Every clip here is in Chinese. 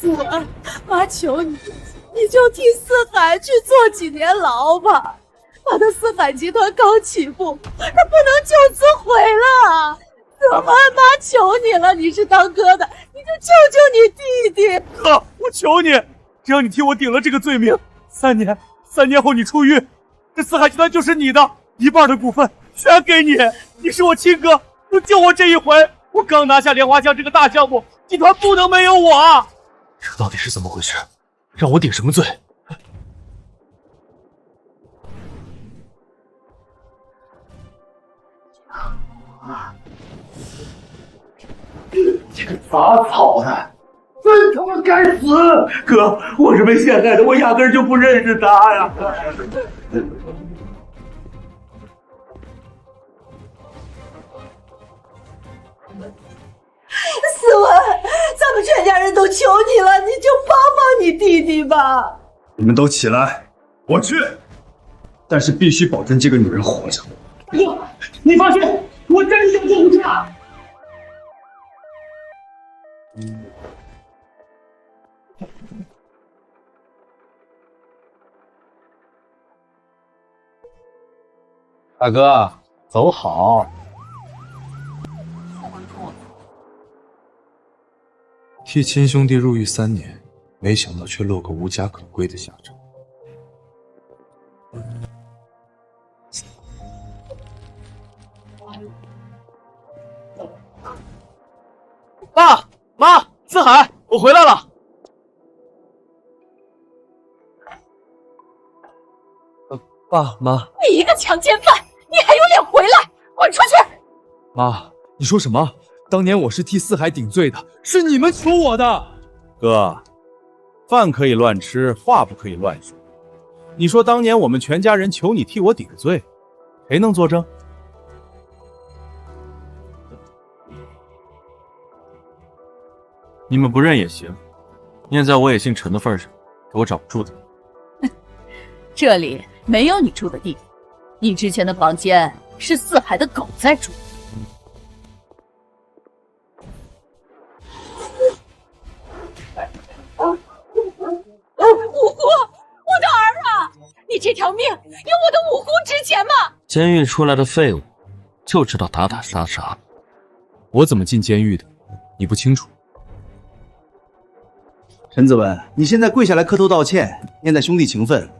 子文，妈求你，你就替四海去坐几年牢吧。他的四海集团刚起步，他不能就此毁了。子文，妈求你了，你是当哥的，你就救救你弟弟。哥，我求你，只要你替我顶了这个罪名，3年后你出狱，这四海集团就是你的，1半的股份全给你。你是我亲哥，就救我这一回。我刚拿下莲花江这个大项目，集团不能没有我。这到底是怎么回事？让我顶什么罪？这个杂草的，真他妈该死！哥，我是被陷害的，我压根就不认识他呀。思文，咱们全家人都求你了，你就帮帮你弟弟吧。你们都起来，我去。但是必须保证这个女人活着。哥，你放心，我真想救她。大哥，走好。替亲兄弟入狱3年，没想到却落个无家可归的下场。爸妈，四海，我回来了。爸妈，你一个强奸犯，你还有脸回来？滚出去！妈，你说什么？当年我是替四海顶罪的，是你们求我的。哥，饭可以乱吃，话不可以乱说。你说当年我们全家人求你替我顶罪，谁能作证？你们不认也行，念在我也姓陈的份上，给我找个住的。这里没有你住的地方，你之前的房间是四海的狗在住。五姑，我的儿啊！你这条命有我的五姑值钱吗？监狱出来的废物，就知道打打杀杀。我怎么进监狱的？你不清楚？陈子文，你现在跪下来磕头道歉，念在兄弟情分，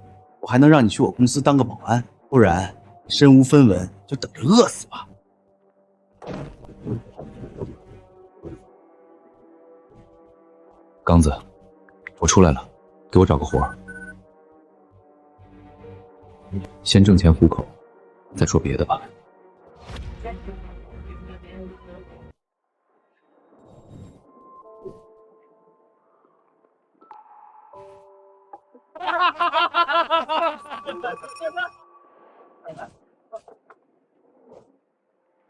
我还能让你去我公司当个保安，不然身无分文，就等着饿死吧。刚子，我出来了，给我找个活儿。先挣钱糊口，再说别的吧。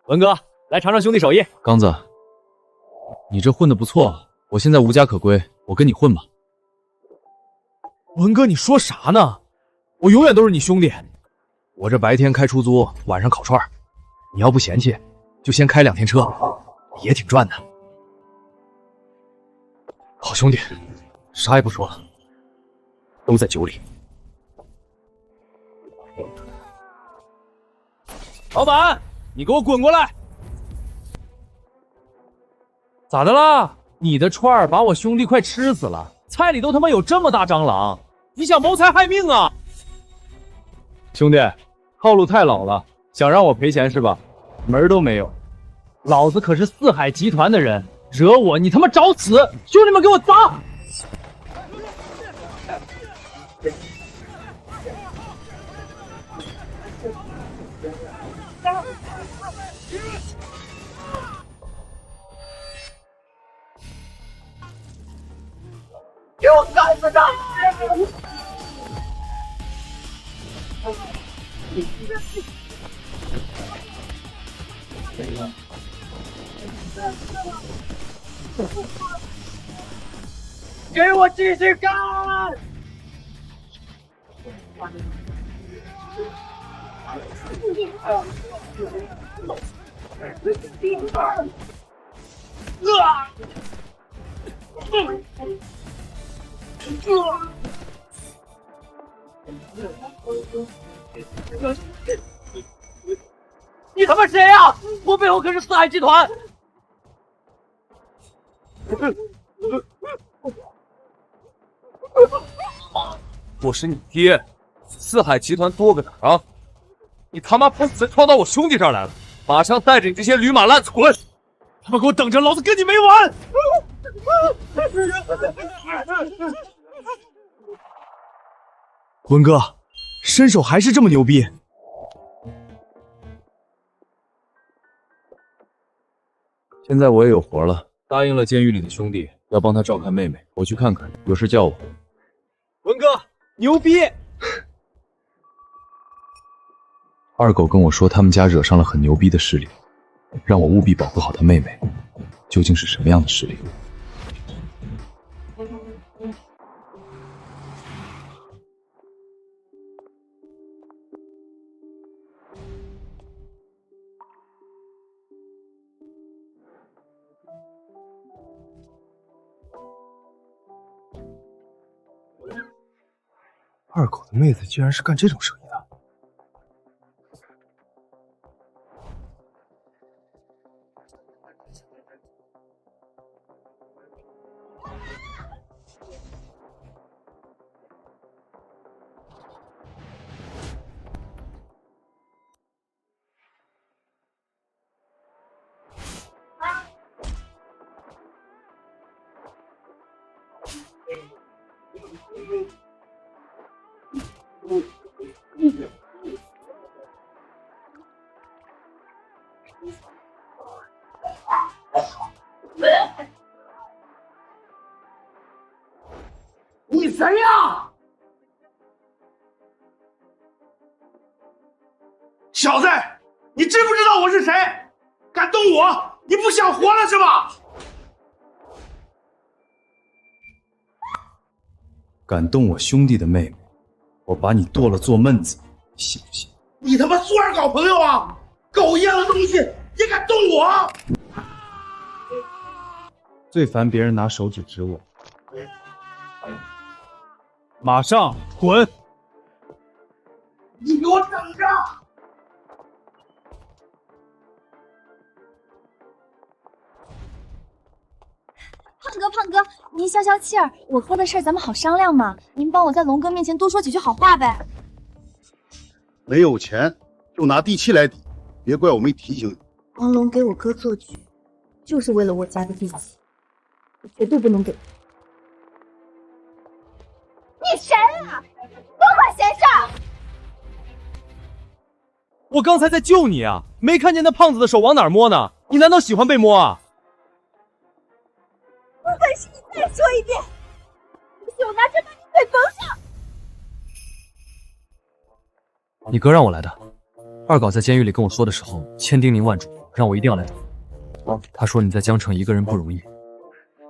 文哥，来尝尝兄弟手艺。刚子，你这混得不错，我现在无家可归，我跟你混吧。文哥，你说啥呢？我永远都是你兄弟。我这白天开出租，晚上烤串，你要不嫌弃，就先开2天车，也挺赚的。好兄弟，啥也不说了，都在酒里。老板，你给我滚过来！咋的啦？你的串儿把我兄弟快吃死了，菜里都他妈有这么大蟑螂，你想谋财害命啊？兄弟，套路太老了，想让我赔钱是吧？门儿都没有。老子可是四海集团的人，惹我你他妈找死！兄弟们给我砸！给我干死他！给我继续干！你他妈谁呀、我背后可是四海集团！我是你爹，四海集团多个哪儿啊？你他妈不死闯到我兄弟这儿来了，马上带着你这些驴马烂子滚！他妈给我等着，老子跟你没完！文哥，身手还是这么牛逼。现在我也有活了，答应了监狱里的兄弟要帮他照看妹妹，我去看看，有事叫我。文哥，牛逼！二狗跟我说，他们家惹上了很牛逼的势力，让我务必保护好他妹妹。究竟是什么样的势力？二狗的妹子居然是干这种生意的。你谁呀？小子，你知不知道我是谁？敢动我，你不想活了是吧？敢动我兄弟的妹妹，我把你剁了做焖子，信不信？你他妈苏二搞朋友啊！狗一样的东西也敢动我！最烦别人拿手指指我。马上滚！你给我等着！胖哥，您消消气儿，我哥的事儿咱们好商量嘛。您帮我在龙哥面前多说几句好话呗。没有钱就拿地契来抵，别怪我没提醒你。黄龙给我哥做局，就是为了我家的地契，我绝对不能给。你谁啊？多管闲事儿！我刚才在救你啊，没看见那胖子的手往哪儿摸呢？你难道喜欢被摸啊？有本事你再说一遍，不信我拿针把你嘴缝上！你哥让我来的。二狗在监狱里跟我说的时候，千叮咛万嘱，让我一定要来找。他说你在江城一个人不容易。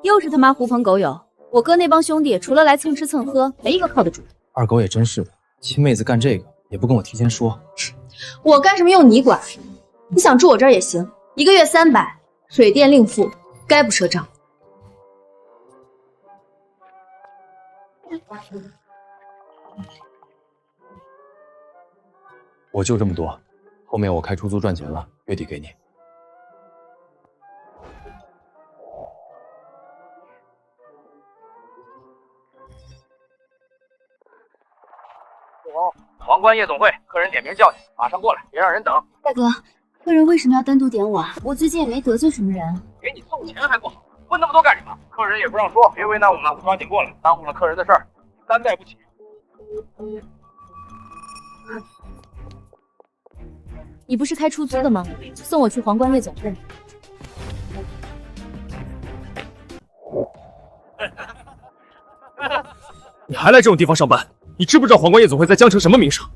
又是他妈狐朋狗友，我哥那帮兄弟除了来蹭吃蹭喝，没一个靠得住。二狗也真是的，亲妹子干这个也不跟我提前说。我干什么用你管？你想住我这儿也行，一个月300，水电另付，概不赊账。我就这么多，后面我开出租赚钱了，月底给你。皇冠夜总会，客人点名叫你，马上过来，别让人等。大哥，客人为什么要单独点我啊？我最近也没得罪什么人。给你送钱还不好，问那么多干什么？客人也不让说，别为难我们了，抓紧过来，耽误了客人的事儿，担待不起。你不是开出租的吗？送我去皇冠夜总会。你还来这种地方上班？你知不知道皇冠夜总会在江城什么名声？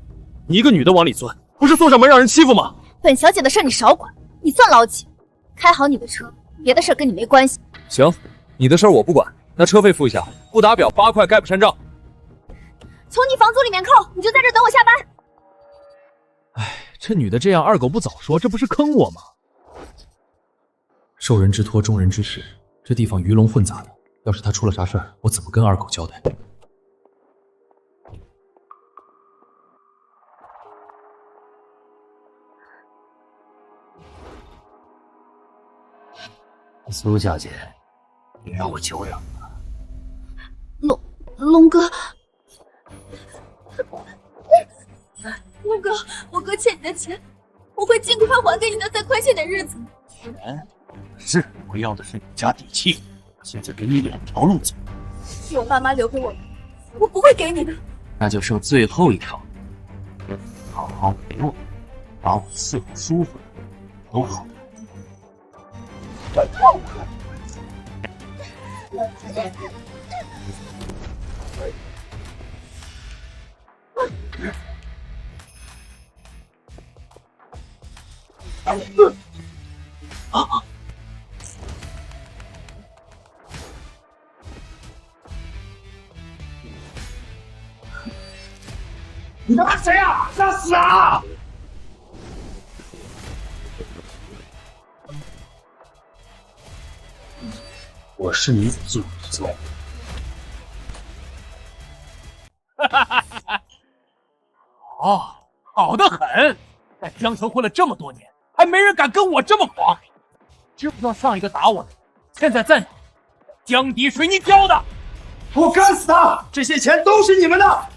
你一个女的往里钻，不是送上门让人欺负吗？本小姐的事你少管，你算老几？开好你的车，别的事跟你没关系。行，你的事儿我不管，那车费付一下，不打表8块，概不赡账。从你房租里面扣，你就在这等我下班。这女的这样，二狗不早说，这不是坑我吗？受人之托，忠人之事，这地方鱼龙混杂的，要是她出了啥事儿，我怎么跟二狗交代？苏小姐，别让我久仰。龙哥，龙哥，我哥欠你的钱，我会尽快还给你的，再宽些点日子。钱是，我要的是你家底气。现在给你2条路走，是我爸妈留给我的，我不会给你的。那就剩最后一条，好好陪我，把我伺候舒服了，都好。你他妈谁啊？想死啊！我是你祖宗。好得很，在江城混了这么多年，还没人敢跟我这么狂。知不知道上一个打我的，现在在江底水泥礁的？我干死他！这些钱都是你们的。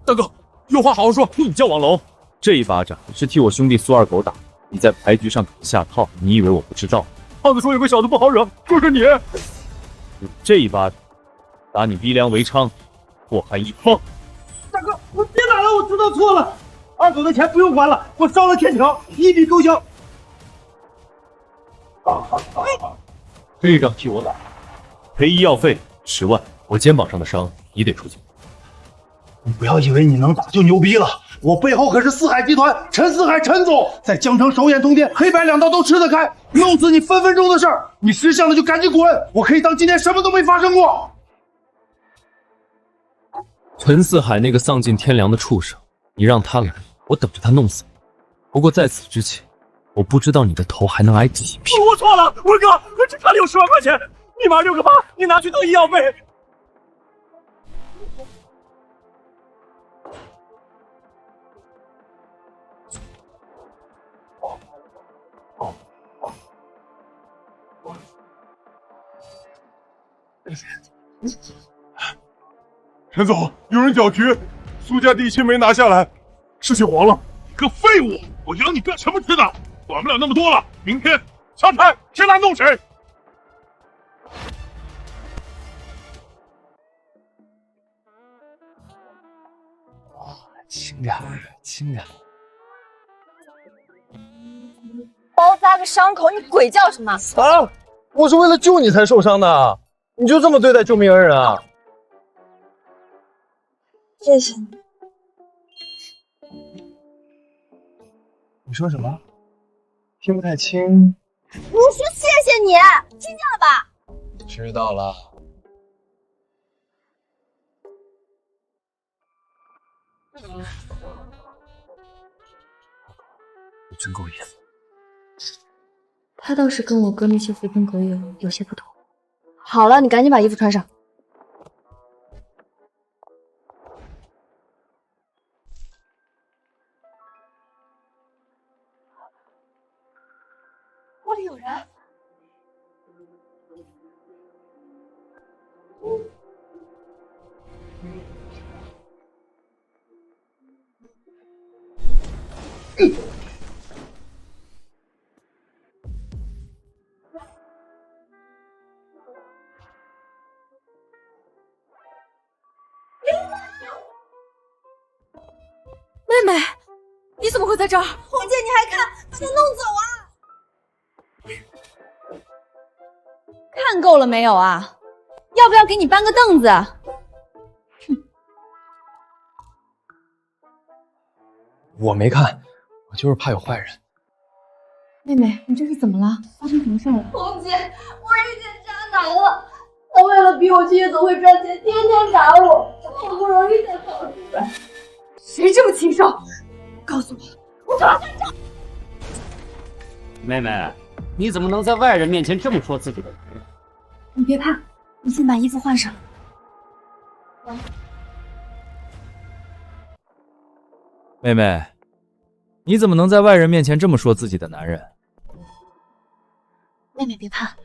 大哥，有话好好说。你叫王龙，这一巴掌是替我兄弟苏二狗打。你在牌局上给我下套，你以为我不知道？胖子说有个小子不好惹，就是你。这一巴掌打你逼良为娼，祸害一方。大哥，我别打了，我知道错了。二狗的钱不用还了，我烧了天条，一笔勾销。这仗替我打，赔医药费10万，我肩膀上的伤你得出钱。你不要以为你能打就牛逼了，我背后可是四海集团陈四海陈总，在江城手眼通天，黑白两道都吃得开，弄死你分分钟的事儿。你识相了就赶紧滚，我可以当今天什么都没发生过。陈四海那个丧尽天良的畜生，你让他来，我等着他弄死你。不过在此之前，我不知道你的头还能挨几劈。我错了，文哥，这卡里有10万块钱，密码6个8，你拿去当医药费。陈总，有人搅局，苏家地契没拿下来，事情黄了。你个废物！我养你干什么吃的？管不了那么多了，明天下台，谁来弄谁。轻点，轻点。包扎个伤口，你鬼叫什么？啊！我是为了救你才受伤的，你就这么对待救命恩人啊？谢谢你。你说什么？听不太清。我说谢谢你，听见了吧？知道了。你真够意思。他倒是跟我哥那些随风狗友有些不同。好了，你赶紧把衣服穿上。屋里有人。妹妹，你怎么会在这儿？红姐，你还看，把他弄走啊！看够了没有啊？要不要给你搬个凳子？我没看，我就是怕有坏人。妹妹，你这是怎么了？发生什么事了？红姐，我遇见渣男了，他为为了逼我去夜总会赚钱，天天打我，好不容易才逃出来。谁这么禽兽？告诉我，我找他算账！妹妹，你怎么能在外人面前这么说自己的男人？你别怕，你先把衣服换上。妹妹，你怎么能在外人面前这么说自己的男人？妹妹别怕。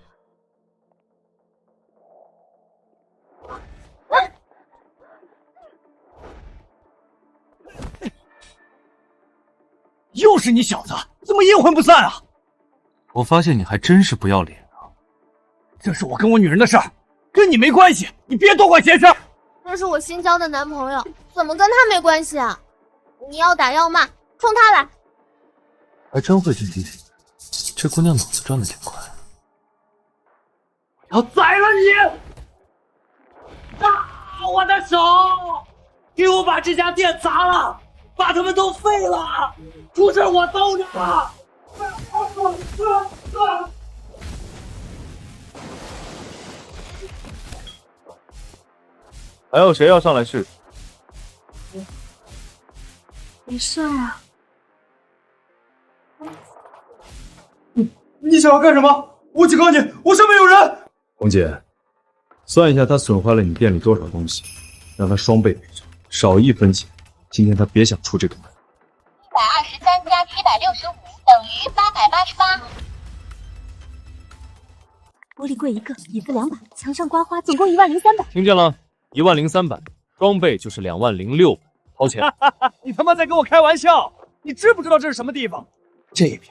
又是你小子，怎么阴魂不散啊？我发现你还真是不要脸啊！这是我跟我女人的事儿，跟你没关系，你别多管闲事。这是我新交的男朋友，怎么跟他没关系啊？你要打要骂，冲他来！还真会定地形，这姑娘脑子转得挺快。我要宰了你！啊！我的手！给我把这家店砸了，把他们都废了！出事我兜着！还有谁要上来试试？没事啊。你想要干什么？我警告你，我下面有人！红姐，算一下他损坏了你店里多少东西，让他双倍赔偿，少1分钱。今天他别想出这个门。123加765等于888。玻璃柜一个，椅子2把，墙上刮花，总共10300。听见了，10300，双倍就是20600，掏钱。你他妈在跟我开玩笑？你知不知道这是什么地方？这边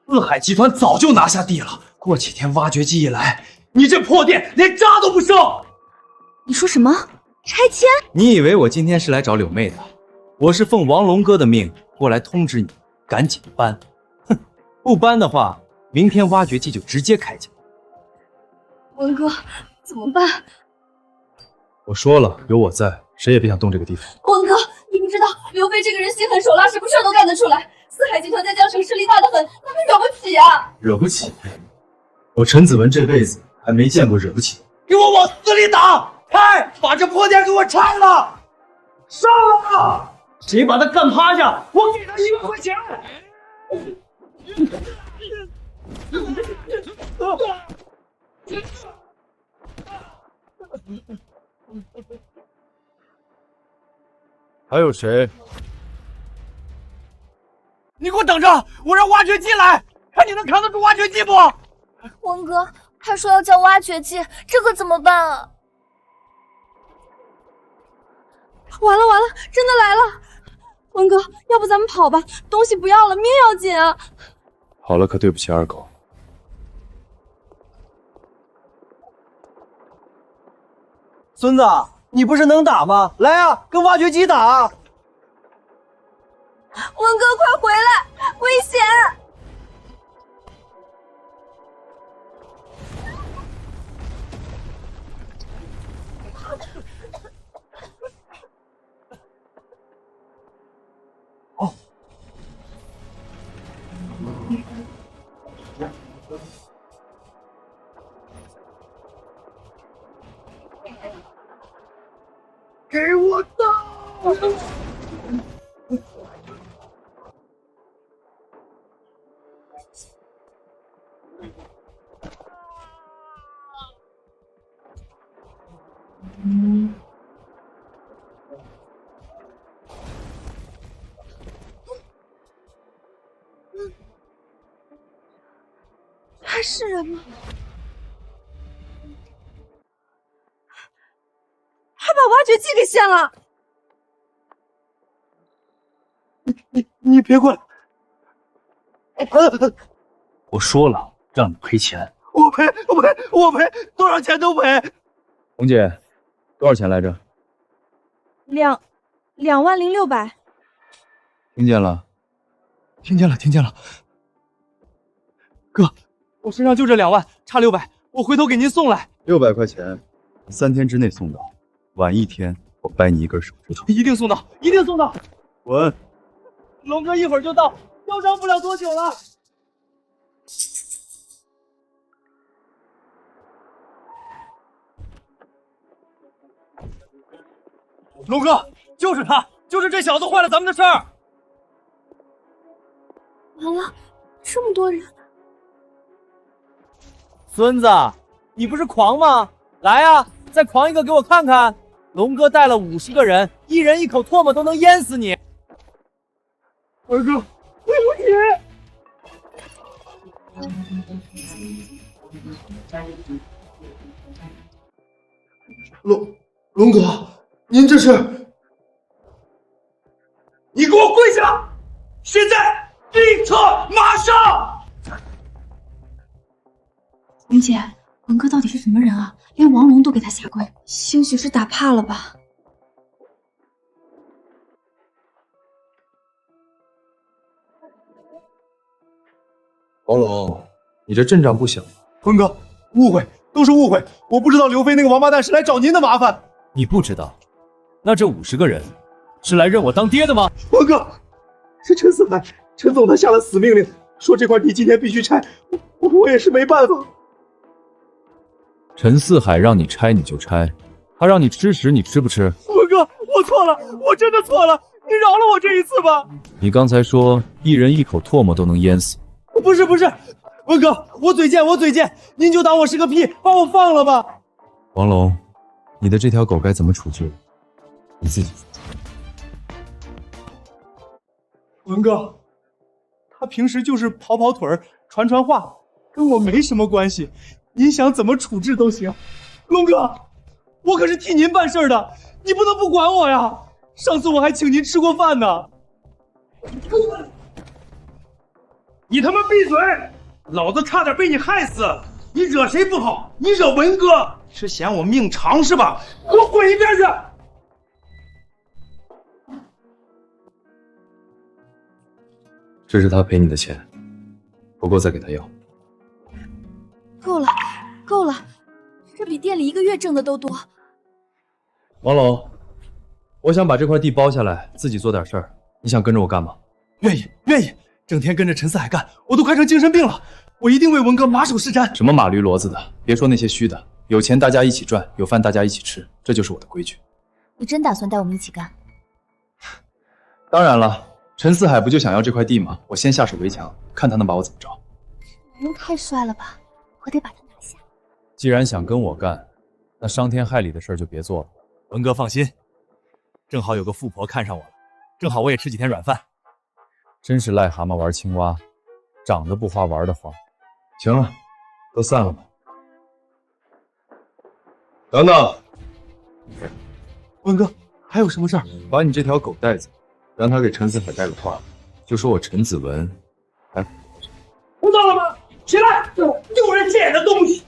四海集团早就拿下地了，过几天挖掘机一来，你这破店连渣都不剩。你说什么？拆迁？你以为我今天是来找柳妹的？我是奉王龙哥的命过来通知你，赶紧搬。哼，不搬的话，明天挖掘机就直接开进。文哥，怎么办？我说了，有我在，谁也别想动这个地方。文哥，你不知道刘备这个人心狠手辣，什么事都干得出来。四海集团在江城势力大得很，他们惹不起啊！惹不起？我陈子文这辈子还没见过惹不起。给我往死里打！开，把这破店给我拆了！上啊！谁把他干趴下，我给他1万块钱！还有谁？你给我等着，我让挖掘机来，看你能扛得住挖掘机不？文哥，他说要叫挖掘机，这可怎么办啊？完了完了，真的来了！文哥，要不咱们跑吧，东西不要了，命要紧啊！好了，可对不起二狗。孙子，你不是能打吗？来啊，跟挖掘机打啊！文哥，快回来，危险！哦，给我打！他是人吗？他把挖掘机给掀了！你别过来！我说了，让你赔钱。我赔，多少钱都赔。红姐，多少钱来着2万0600。听见了？听见了。哥，我身上就这2万，差600，我回头给您送来。 600块钱，3天之内送到，晚1天我掰你1根手指头。一定送到，一定送到。滚！龙哥一会儿就到，嚣张不了多久了。龙哥，就是他，就是这小子坏了咱们的事儿。完了，这么多人！孙子，你不是狂吗？来啊，再狂一个给我看看！龙哥带了50个人，一人一口唾沫都能淹死你！二哥，对不起。龙哥，您这是？你给我跪下！现在，立刻，马上！云姐，文哥到底是什么人啊？连王龙都给他下跪，兴许是打怕了吧？王龙，你这阵仗不小。文哥，误会，都是误会，我不知道刘飞那个王八蛋是来找您的麻烦。你不知道？那这50个人是来认我当爹的吗？文哥，是陈四海，陈总他下了死命令，说这块地今天必须拆，我也是没办法。陈四海让你拆你就拆，他让你吃屎你吃不吃？文哥，我错了，我真的错了，你饶了我这一次吧。你刚才说一人一口唾沫都能淹死。不是，文哥，我嘴贱，您就当我是个屁，把我放了吧。王龙，你的这条狗该怎么处置？你自己。文哥，他平时就是跑腿儿、传话，跟我没什么关系，您想怎么处置都行。龙哥，我可是替您办事的，你不能不管我呀！上次我还请您吃过饭呢。你他妈闭嘴！老子差点被你害死！你惹谁不好？你惹文哥，是嫌我命长是吧？给我滚一边去！这是他赔你的钱，不够再给他要。够了，这比店里1个月挣的都多。王龙，我想把这块地包下来，自己做点事儿。你想跟着我干吗？愿意，整天跟着陈四海干，我都快成精神病了。我一定为文哥马首是瞻。什么马驴骡子的，别说那些虚的。有钱大家一起赚，有饭大家一起吃，这就是我的规矩。你真打算带我们一起干？当然了，陈四海不就想要这块地吗？我先下手为强，看他能把我怎么着。人太帅了吧，我得把他拿下。既然想跟我干，那伤天害理的事儿就别做了。文哥放心，正好有个富婆看上我了，正好我也吃几天软饭。真是癞蛤蟆玩青蛙，长得不花玩的花。行了，都散了吧。等等，文哥，还有什么事儿？把你这条狗带走，让他给陈四海带个话，就说我陈子文还听到了吗？起来！丢人现眼的东西！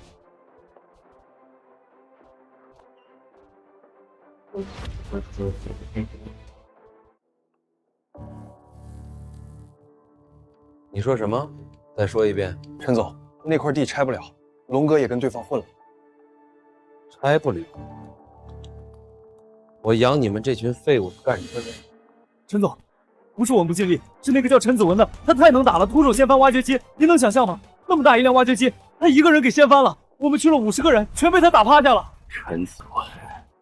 你说什么？再说一遍。陈总，那块地拆不了，龙哥也跟对方混了。拆不了？我养你们这群废物干什么的？陈总，不是我们不尽力，是那个叫陈子文的，他太能打了，徒手掀翻挖掘机，您能想象吗？那么大一辆挖掘机，他一个人给掀翻了，我们去了50个人，全被他打趴下了。陈子文，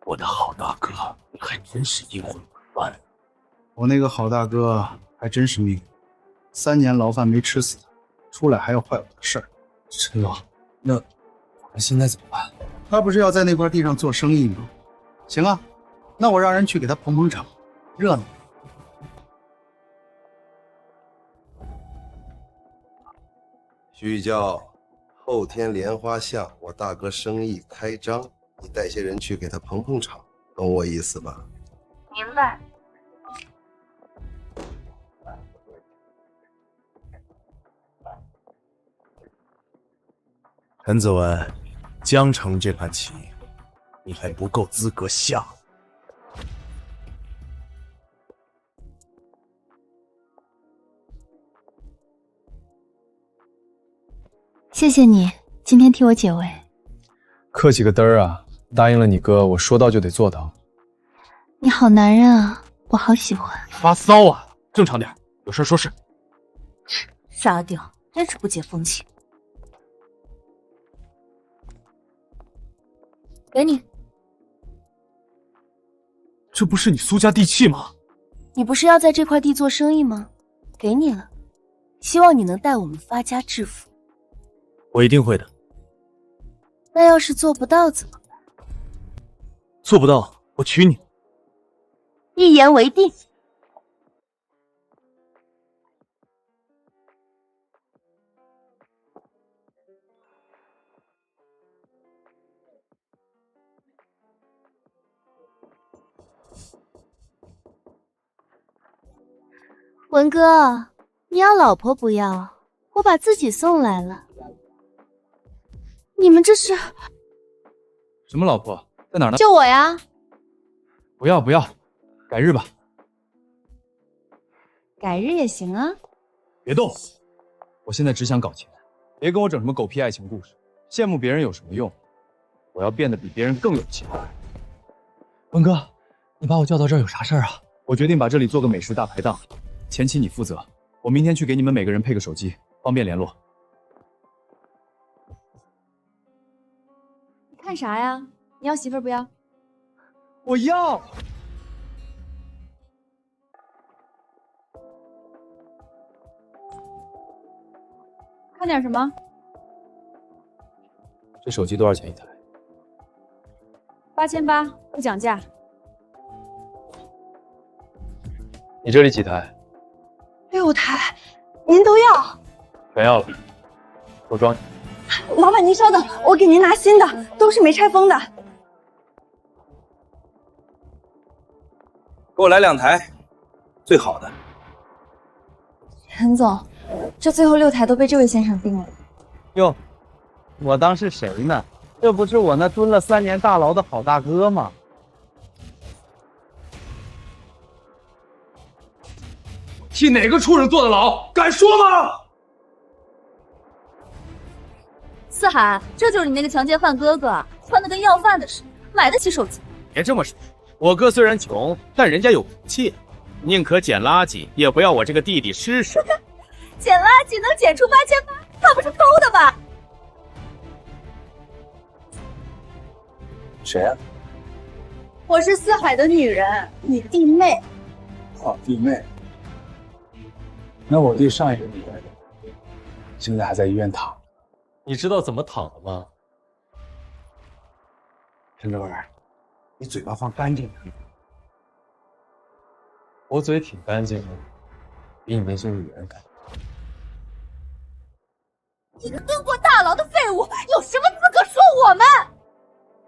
我的好大哥，你还真是阴魂不散。我那个好大哥还真是命，3年牢饭没吃死他，出来还要坏我的事儿。陈总，那我们现在怎么办？他不是要在那块地上做生意吗？行啊，那我让人去给他捧捧场，热闹。许教，后天莲花巷，我大哥生意开张，你带些人去给他捧捧场，懂我意思吧？明白。陈子文，江城这盘棋，你还不够资格下。谢谢你今天替我解围。客气个嘚儿啊！答应了你哥，我说到就得做到。你好男人啊，我好喜欢。发骚啊！正常点，有事说事。沙雕，真是不解风情。给你。这不是你苏家地契吗？你不是要在这块地做生意吗？给你了，希望你能带我们发家致富。我一定会的。那要是做不到怎么办？做不到，我娶你。一言为定。文哥，你要老婆不要？我把自己送来了。你们这是？什么老婆？在哪儿呢？就我呀。不要不要，改日吧。改日也行啊。别动！我现在只想搞钱，别跟我整什么狗屁爱情故事。羡慕别人有什么用？我要变得比别人更有钱。文哥，你把我叫到这儿有啥事儿啊？我决定把这里做个美食大排档。前期你负责，我明天去给你们每个人配个手机，方便联络。你看啥呀？你要媳妇儿不要？我要。看点什么？这手机多少钱一台8800，不讲价。你这里几台6台，您都要？全要了，我装你。老板您稍等，我给您拿新的，都是没拆封的。给我来2台，最好的。陈总，这最后6台都被这位先生定了。哟，我当是谁呢？这不是我那蹲了3年大牢的好大哥吗？替哪个畜生坐的牢？敢说吗？四海，这就是你那个强奸犯哥哥，穿的跟要饭的似的，买得起手机？别这么说，我哥虽然穷，但人家有骨气，宁可捡垃圾，也不要我这个弟弟施舍。捡垃圾能捡出8800，他不是偷的吧？谁啊？我是四海的女人，你弟妹。好弟妹。那我弟上一个女人，现在还在医院躺。你知道怎么躺的吗？陈德文，你嘴巴放干净点。我嘴挺干净的，比你那些女人干净。一个蹲过大牢的废物，有什么资格说我们？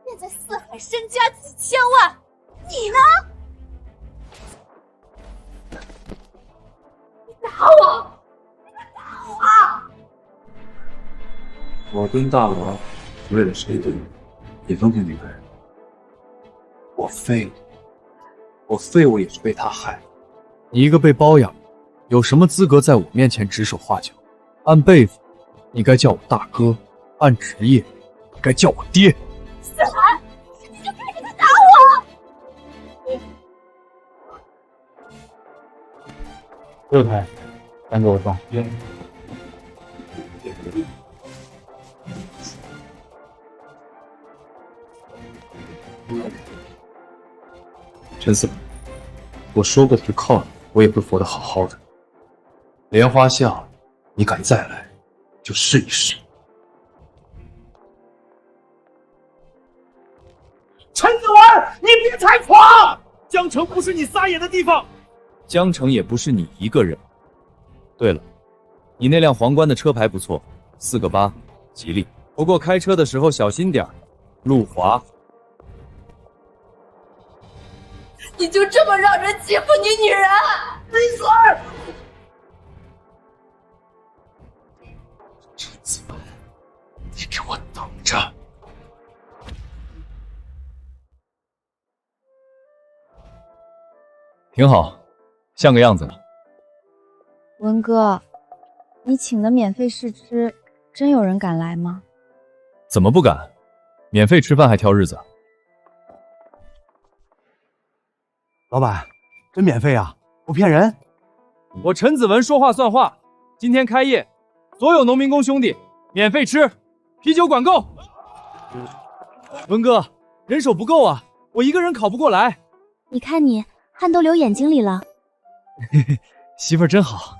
现在四海身家几千万，你呢？你打我！你打我！我蹲大牢为了谁蹲？也分给那个人。我废物也是被他害。你一个被包养，有什么资格在我面前指手画脚？按辈分，你该叫我大哥；按职业，你该叫我爹。四海，你就开始在打我！6台，单给我装。陈四，我说过的是靠你，我也会活得好好的。莲花巷，你敢再来，就试一试。陈子文，你别太狂！江城不是你撒野的地方。江城也不是你一个人。对了，你那辆皇冠的车牌不错，4个8，吉利。不过开车的时候小心点，路滑。你就这么让人欺负你女人？闭嘴！陈子文，你给我等着！挺好，像个样子了。文哥，你请的免费试吃，真有人敢来吗？怎么不敢？免费吃饭还挑日子？老板，真免费啊，不骗人。我陈子文说话算话。今天开业，所有农民工兄弟免费吃，啤酒管够。文哥，人手不够啊，我一个人考不过来。你看你，汗都流眼睛里了。媳妇儿真好。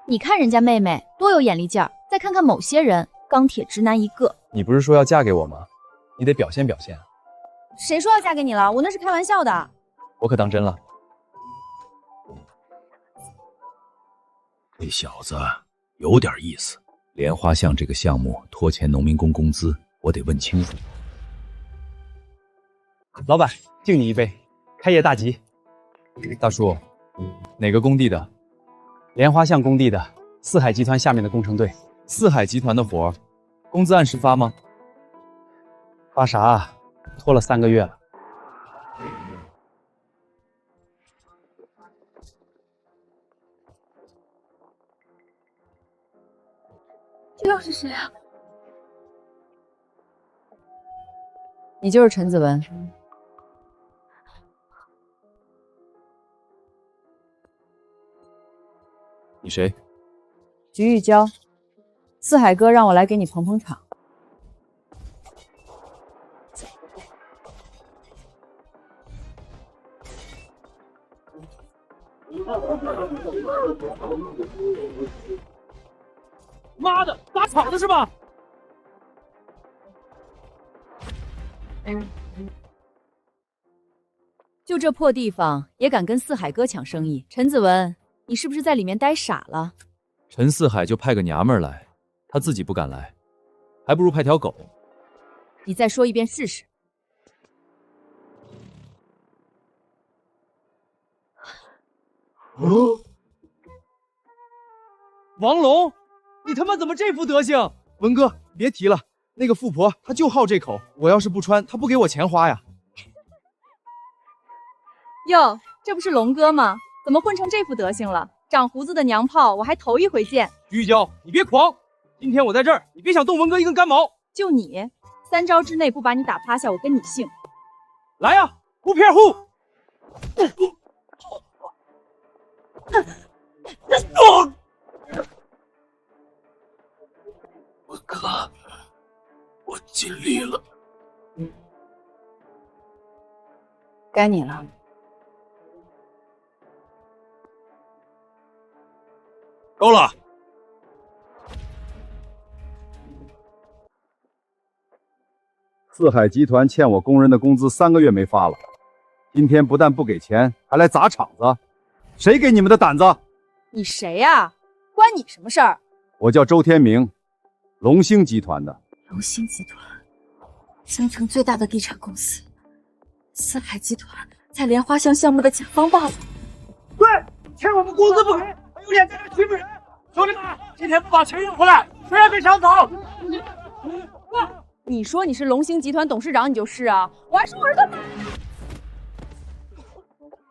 你看人家妹妹多有眼力劲儿，再看看某些人，钢铁直男一个。你不是说要嫁给我吗？你得表现表现。谁说要嫁给你了？我那是开玩笑的。我可当真了。这小子有点意思。莲花巷这个项目拖欠农民工工资，我得问清楚。老板，敬你一杯，开业大吉。大叔，哪个工地的？莲花巷工地的，四海集团下面的工程队。四海集团的活，工资按时发吗？发啥啊？拖了3个月了。这又是谁啊？你就是陈子文。你谁？菊玉娇，四海哥让我来给你捧捧场。妈的，砸场子是吧？就这破地方也敢跟四海哥抢生意？陈子文，你是不是在里面待傻了？陈四海就派个娘们儿来，他自己不敢来，还不如派条狗。你再说一遍试试。王龙，你他妈怎么这副德行？文哥，别提了，那个富婆她就好这口，我要是不穿，她不给我钱花呀。哟，这不是龙哥吗？怎么混成这副德行了？长胡子的娘炮，我还头一回见。玉娇，你别狂！今天我在这儿，你别想动文哥一根干毛。就你，3招之内不把你打趴下，我跟你姓。来呀，互片互！文哥，我尽力了。该你了。够了！四海集团欠我工人的工资3个月没发了，今天不但不给钱，还来砸场子，谁给你们的胆子？你谁呀？关你什么事儿？我叫周天明，龙兴集团的。龙兴集团，京城最大的地产公司，四海集团在莲花巷项目的甲方爸爸。对，欠我们工资不给，还有脸在这欺负人！兄弟们，今天不把钱要回来，谁也别想走！你说你是龙兴集团董事长，你就是啊！我还说我是他妈！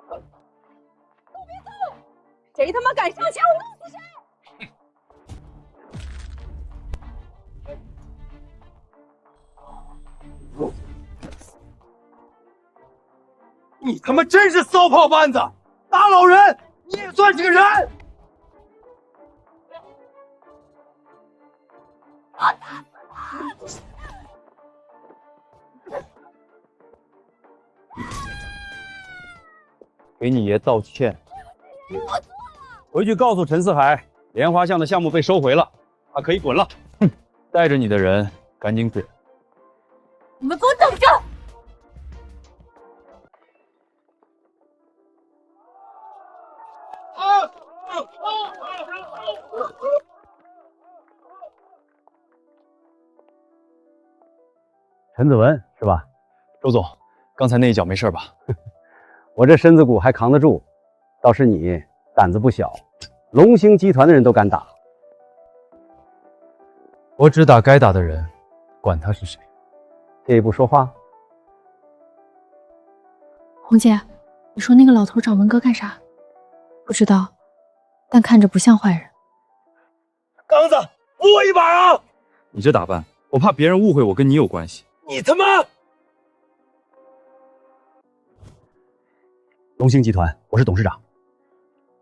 都别动！谁他妈敢上前，我弄死谁！你他妈真是骚炮班子！大老人，你也算是个人！给你爷道歉。回去告诉陈四海，莲花巷的项目被收回了，他可以滚了。哼，带着你的人赶紧滚！你们给我等着！陈子文是吧？周总，刚才那一脚没事吧？我这身子骨还扛得住，倒是你胆子不小，龙兴集团的人都敢打。我只打该打的人，管他是谁。借一步说话。红姐，你说那个老头找文哥干啥？不知道，但看着不像坏人。刚子，扶我一把啊！你这打扮，我怕别人误会我跟你有关系。你他妈！龙兴集团，我是董事长。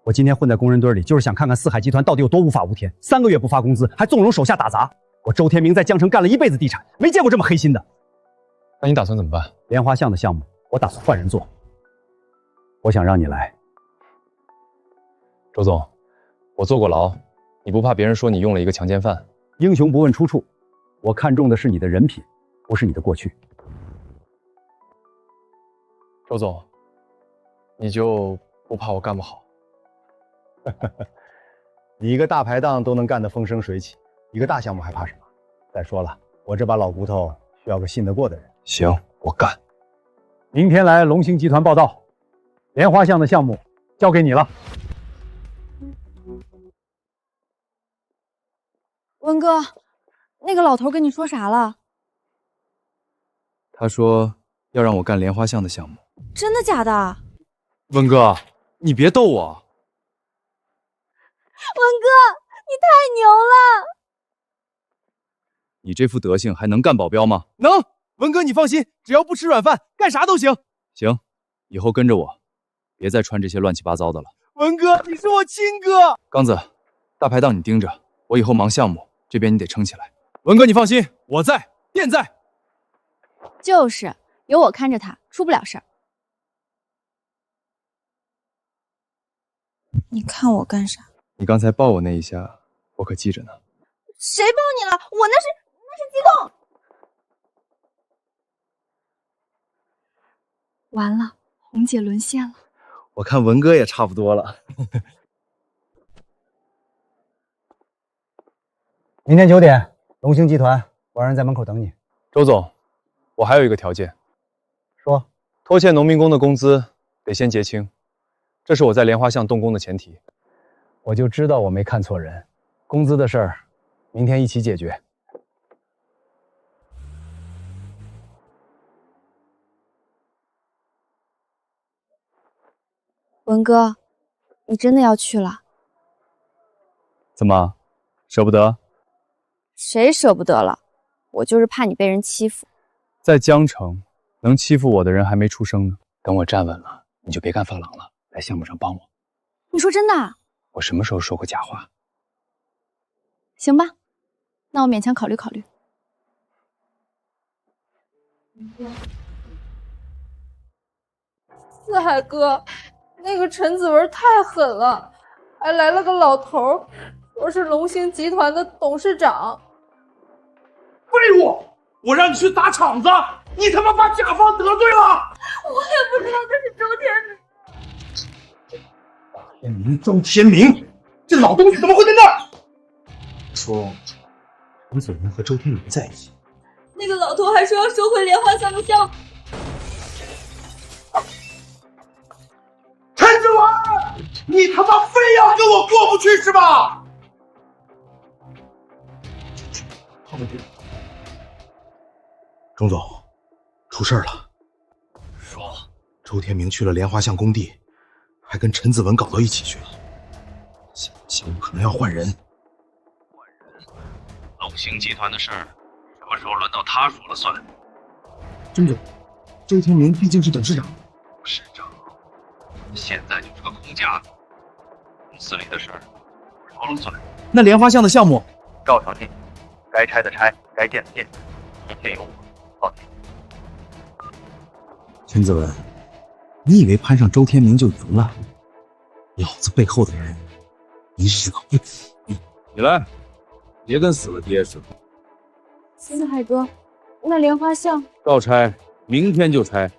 我今天混在工人堆里，就是想看看四海集团到底有多无法无天，3个月不发工资，还纵容手下打砸。我周天明在江城干了一辈子地产，没见过这么黑心的。那你打算怎么办？莲花巷的项目，我打算换人做。我想让你来。周总，我坐过牢，你不怕别人说你用了一个强奸犯？英雄不问出处，我看重的是你的人品，不是你的过去。周总，你就不怕我干不好？你一个大排档都能干得风生水起，一个大项目还怕什么？再说了，我这把老骨头需要个信得过的人。行，我干。明天来龙兴集团报道，莲花巷的项目交给你了。文哥，那个老头跟你说啥了？他说要让我干莲花巷的项目。真的假的？文哥，你别逗我。文哥，你太牛了！你这副德行还能干保镖吗？能，文哥你放心，只要不吃软饭，干啥都行。行，以后跟着我，别再穿这些乱七八糟的了。文哥，你是我亲哥。刚子，大排档你盯着，我以后忙项目，这边你得撑起来。文哥你放心，我在，店在。就是有我看着他，出不了事儿。你看我干啥？你刚才抱我那一下，我可记着呢。谁抱你了？我那是激动。完了，红姐沦陷了。我看文哥也差不多了。明天9点，龙兴集团，我让人在门口等你。周总，我还有一个条件。说，拖欠农民工的工资得先结清，这是我在莲花巷动工的前提。我就知道我没看错人，工资的事儿，明天一起解决。文哥，你真的要去了？怎么，舍不得？谁舍不得了？我就是怕你被人欺负。在江城，能欺负我的人还没出生呢。等我站稳了，你就别干发廊了，来项目上帮我。你说真的？我什么时候说过假话？行吧，那我勉强考虑考虑。四海哥，那个陈子文太狠了，还来了个老头，说是龙兴集团的董事长。废物！我让你去砸场子，你他妈把甲方得罪了！我也不知道这是周天明。周天明，这老东西怎么会在那儿？说陈子文和周天明在一起。那个老头还说要收回莲花巷的项目。陈子文，你他妈非要跟我过不去是吧？钟总，出事了。说，周天明去了莲花巷工地，还跟陈子文搞到一起去了。项目可能要换人。龙兴集团的事儿，什么时候轮到他说了算？钟总，周天明毕竟是董事长。市长现在就是个空架子，公司里的事儿说了算。那莲花巷的项目照常进，该拆的拆，该建的建，一切由我报题。陈子文，你以为攀上周天明就赢了？老子背后的人，你惹不起。你来，别跟死了爹似的。四海哥，那莲花巷照拆，明天就拆，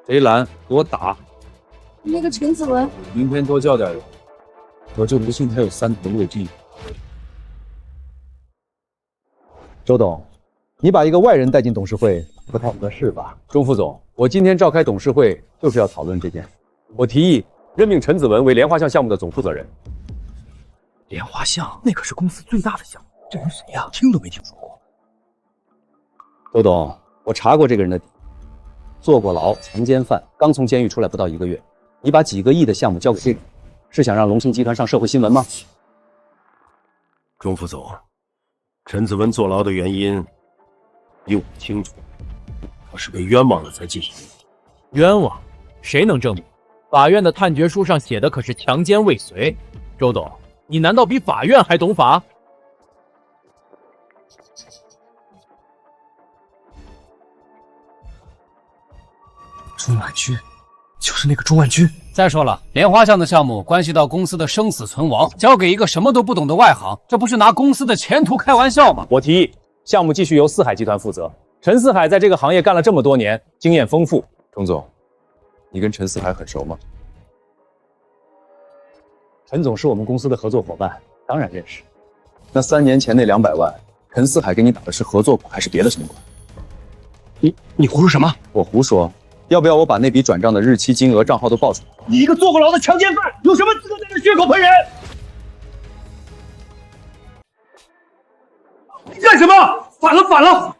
谁拦给我打。那个陈子文，明天多叫点人，我就不信他有3头六臂。周董，你把一个外人带进董事会，不太合适吧？钟副总，我今天召开董事会就是要讨论这件事。我提议任命陈子文为莲花巷项目的总负责人。莲花巷那可是公司最大的项目，这人谁呀？听都没听说过。周董，我查过这个人的底，坐过牢，强奸犯，刚从监狱出来不到1个月。你把几个亿的项目交给这个人，是想让龙兴集团上社会新闻吗？钟副总，陈子文坐牢的原因比我清楚，他是被冤枉了才进行。冤枉？谁能证明？法院的判决书上写的可是强奸未遂。周董，你难道比法院还懂法？钟婉君，就是那个钟婉君。再说了，莲花巷的项目关系到公司的生死存亡，交给一个什么都不懂的外行，这不是拿公司的前途开玩笑吗？我提议，项目继续由四海集团负责。陈四海在这个行业干了这么多年，经验丰富。钟总，你跟陈四海很熟吗？陈总是我们公司的合作伙伴，当然认识。那3年前那200万，陈四海给你打的是合作款还是别的什么款？你胡说什么？我胡说。要不要我把那笔转账的日期、金额、账号都报出来？你一个坐过牢的强奸犯，有什么资格在这血口喷人？你干什么？反了！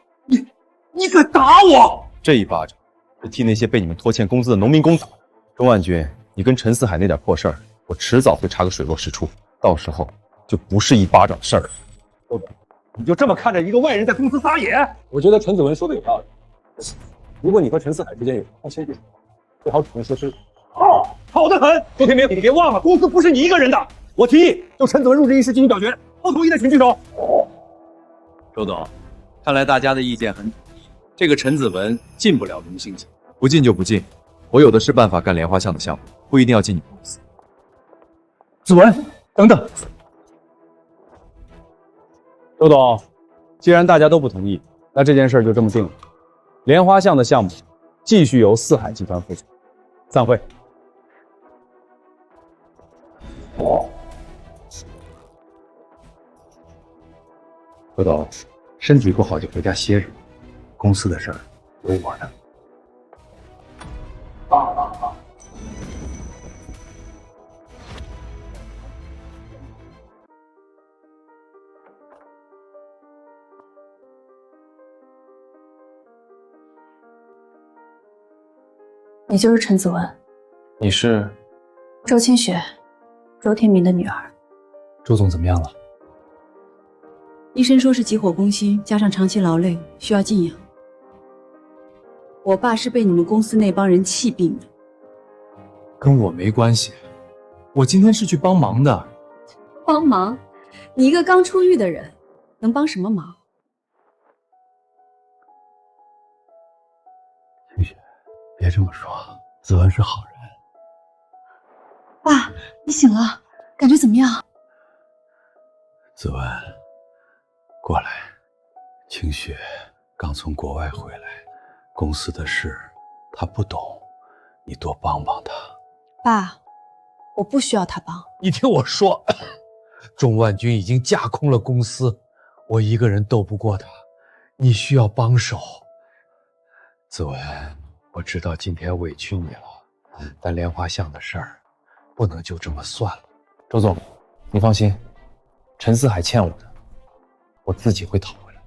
你敢打我？这一巴掌是替那些被你们拖欠工资的农民工打的。钟万军，你跟陈四海那点破事儿，我迟早会查个水落石出，到时候就不是一巴掌的事儿了。你就这么看着一个外人在公司撒野？我觉得陈子文说的有道理。如果你和陈四海之间有发生关系，最好主动说清楚。好得很。周天明，你别忘了，公司不是你一个人的。我提议就陈子文入职一事进行表决，不同意的请举手。周总，看来大家的意见很统一，这个陈子文进不了龙兴集，不进就不进，我有的是办法干莲花巷的项目，不一定要进你们公司。子文，等等。周董，既然大家都不同意，那这件事就这么定了。莲花巷的项目继续由四海集团负责。散会。周董，身体不好就回家歇着，公司的事儿有我呢。你就是陈子文，你是周清雪，周天明的女儿。周总怎么样了？医生说是急火攻心，加上长期劳累，需要静养。我爸是被你们公司那帮人气病的。跟我没关系，我今天是去帮忙的。帮忙？你一个刚出狱的人，能帮什么忙？清雪，别这么说，子文是好人。爸，你醒了，感觉怎么样？子文，过来。清雪刚从国外回来，公司的事她不懂，你多帮帮她。爸，我不需要他帮。你听我说，钟万军已经架空了公司，我一个人斗不过他，你需要帮手。子文，我知道今天委屈你了，但莲花巷的事儿不能就这么算了。周总，你放心，陈四海欠我的，我自己会讨回来。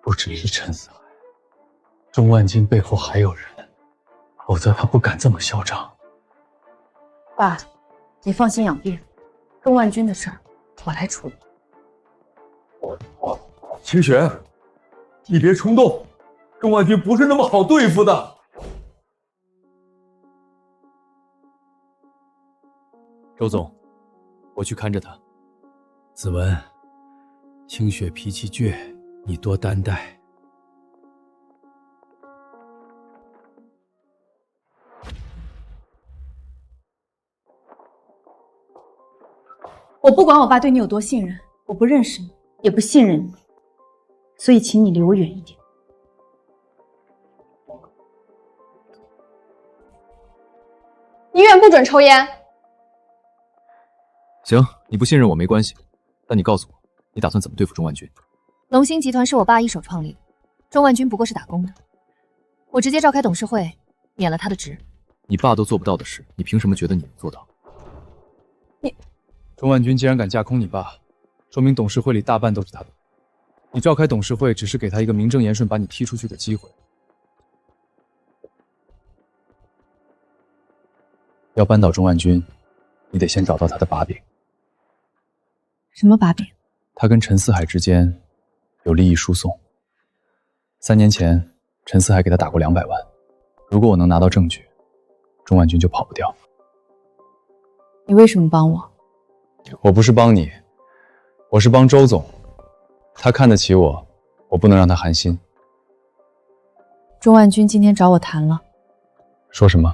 不只是陈四海，钟万军背后还有人，否则他不敢这么嚣张。爸，你放心养病，钟万军的事儿我来处理。清雪，你别冲动，钟万军不是那么好对付的。周总，我去看着他。子文，清雪脾气倔，你多担待。我不管我爸对你有多信任，我不认识你，也不信任你，所以请你离我远一点。医院不准抽烟。行，你不信任我没关系，但你告诉我，你打算怎么对付钟万军？龙兴集团是我爸一手创立的，钟万军不过是打工的，我直接召开董事会，免了他的职。你爸都做不到的事，你凭什么觉得你能做到？你，钟万军既然敢架空你爸，说明董事会里大半都是他的。你召开董事会只是给他一个名正言顺把你踢出去的机会。要扳倒钟万军，你得先找到他的把柄。什么把柄？他跟陈四海之间有利益输送。3年前，陈四海给他打过200万。如果我能拿到证据，钟万军就跑不掉。你为什么帮我？我不是帮你，我是帮周总。他看得起我，我不能让他寒心。钟万军今天找我谈了，说什么？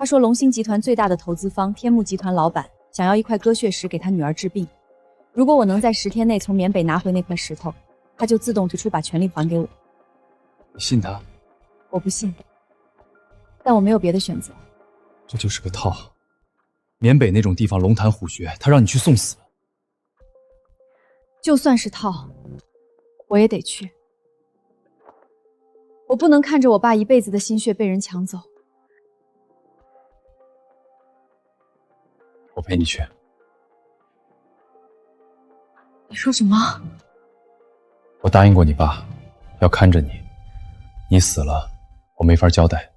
他说龙兴集团最大的投资方天目集团老板想要一块鸽血石给他女儿治病，如果我能在10天内从缅北拿回那块石头，他就自动退出把权力还给我。你信他？我不信，但我没有别的选择。这就是个套。缅北那种地方龙潭虎穴，他让你去送死。就算是套，我也得去。我不能看着我爸一辈子的心血被人抢走。我陪你去。你说什么？我答应过你爸，要看着你。你死了，我没法交代。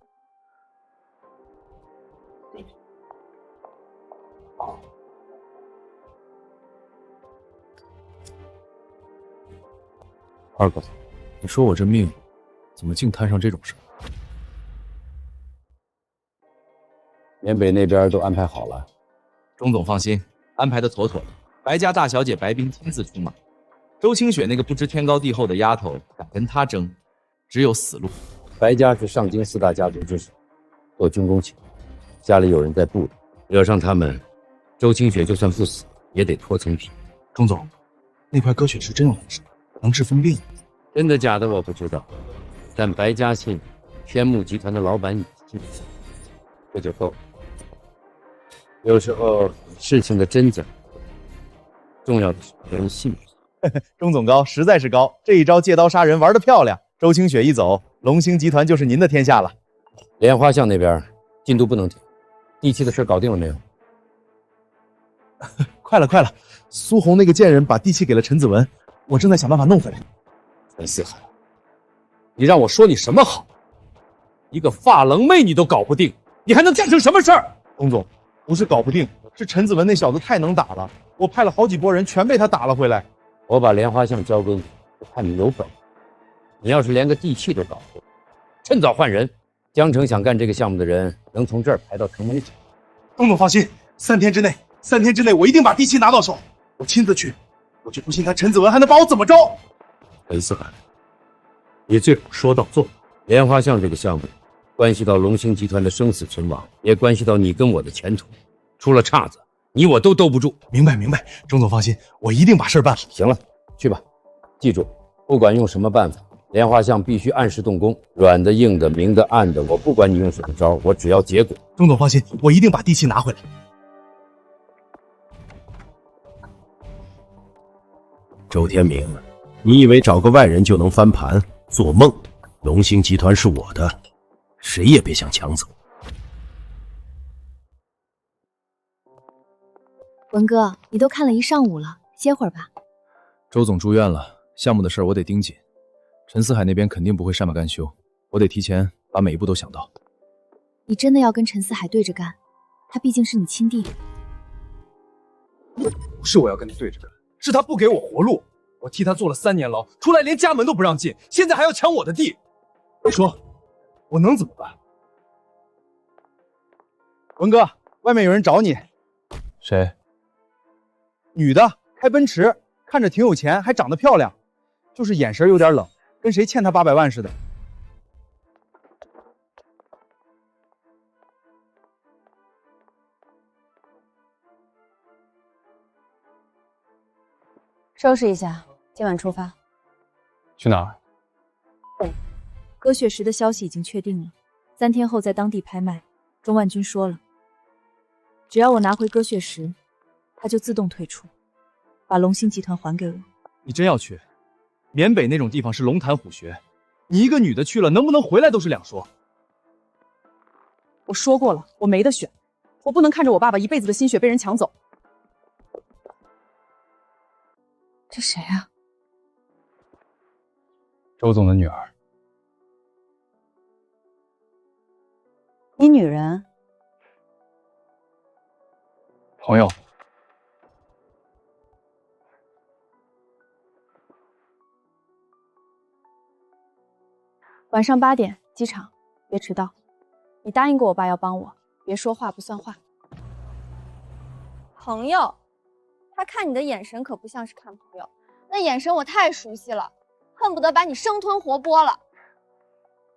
二哥，你说我这命，怎么净摊上这种事？缅北那边都安排好了，钟总放心，安排的妥妥的。白家大小姐白冰亲自出马，周清雪那个不知天高地厚的丫头敢跟她争，只有死路。白家是上京4大家族之首，做军工企业，家里有人在部里，惹上他们，周清雪就算不死，也得脱层皮。钟总，那块鸽血石真有本事，能治疯病？真的假的我不知道，但白家信，天目集团的老板也信，这就够了。有时候事情的真假，重要的是人信不信。钟总高，实在是高，这一招借刀杀人玩得漂亮。周清雪一走，龙兴集团就是您的天下了。莲花巷那边进度不能停，地契的事搞定了没有？快了，苏红那个贱人把地契给了陈子文，我正在想办法弄回来。陈思海，你让我说你什么好？一个发棱妹你都搞不定，你还能干成什么事儿？钟总，不是搞不定，是陈子文那小子太能打了，我派了好几拨人，全被他打了回来。我把莲花巷交给你，就看你有本事。你要是连个地契都搞不定，趁早换人。江城想干这个项目的人，能从这儿排到城门口。钟总放心，3天之内我一定把地契拿到手，我亲自去。我就不信他陈子文还能把我怎么着。陈思海，你最好说到做到。莲花巷这个项目，关系到龙兴集团的生死存亡，也关系到你跟我的前途。出了岔子，你我都兜不住。明白，钟总放心，我一定把事办好。行了，去吧，记住，不管用什么办法，莲花巷必须按时动工，软的、硬的、明的、暗的，我不管你用什么招，我只要结果。钟总放心，我一定把地契拿回来。周天明，你以为找个外人就能翻盘？做梦！龙兴集团是我的，谁也别想抢走。文哥，你都看了一上午了，歇会儿吧。周总住院了，项目的事儿我得盯紧。陈思海那边肯定不会善罢甘休，我得提前把每一步都想到。你真的要跟陈思海对着干？他毕竟是你亲弟弟。不是我要跟他对着干，是他不给我活路。我替他坐了3年牢，出来连家门都不让进，现在还要抢我的地。你说，我能怎么办？文哥，外面有人找你。谁？女的，开奔驰，看着挺有钱，还长得漂亮，就是眼神有点冷，跟谁欠他800万似的。收拾一下，今晚出发。去哪儿？鸽血石的消息已经确定了，3天后在当地拍卖。钟万军说了，只要我拿回鸽血石，他就自动退出，把龙兴集团还给我。你真要去？缅北那种地方是龙潭虎穴，你一个女的去了，能不能回来都是两说。我说过了，我没得选，我不能看着我爸爸一辈子的心血被人抢走。这谁啊？周总的女儿。你女人？朋友。晚上8点，机场，别迟到。你答应过我爸要帮我，别说话不算话。朋友，他看你的眼神可不像是看朋友，那眼神我太熟悉了，恨不得把你生吞活剥了。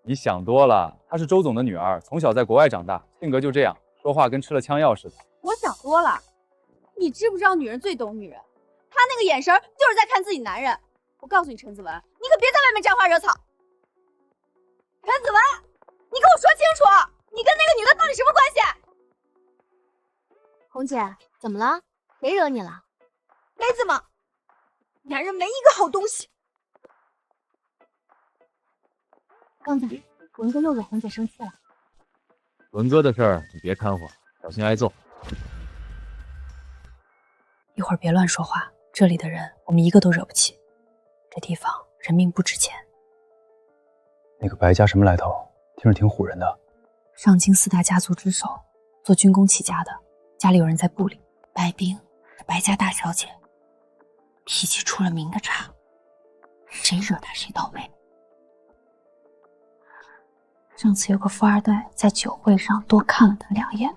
你想多了，她是周总的女儿，从小在国外长大，性格就这样，说话跟吃了枪药似的。我想多了，你知不知道女人最懂女人？她那个眼神就是在看自己男人。我告诉你，陈子文，你可别在外面沾花惹草。陈子文，你跟我说清楚，你跟那个女的到底什么关系？红姐，怎么了？谁惹你了？没怎么，男人没一个好东西。刚才文哥又惹红姐生气了。文哥的事儿你别掺和，小心挨揍。一会儿别乱说话，这里的人我们一个都惹不起。这地方人命不值钱。那个白家什么来头？听着挺唬人的。上京4大家族之首，做军工起家的，家里有人在部里。白冰是白家大小姐，脾气出了名的差，谁惹她谁倒霉。上次有个富二代在酒会上多看了她2眼，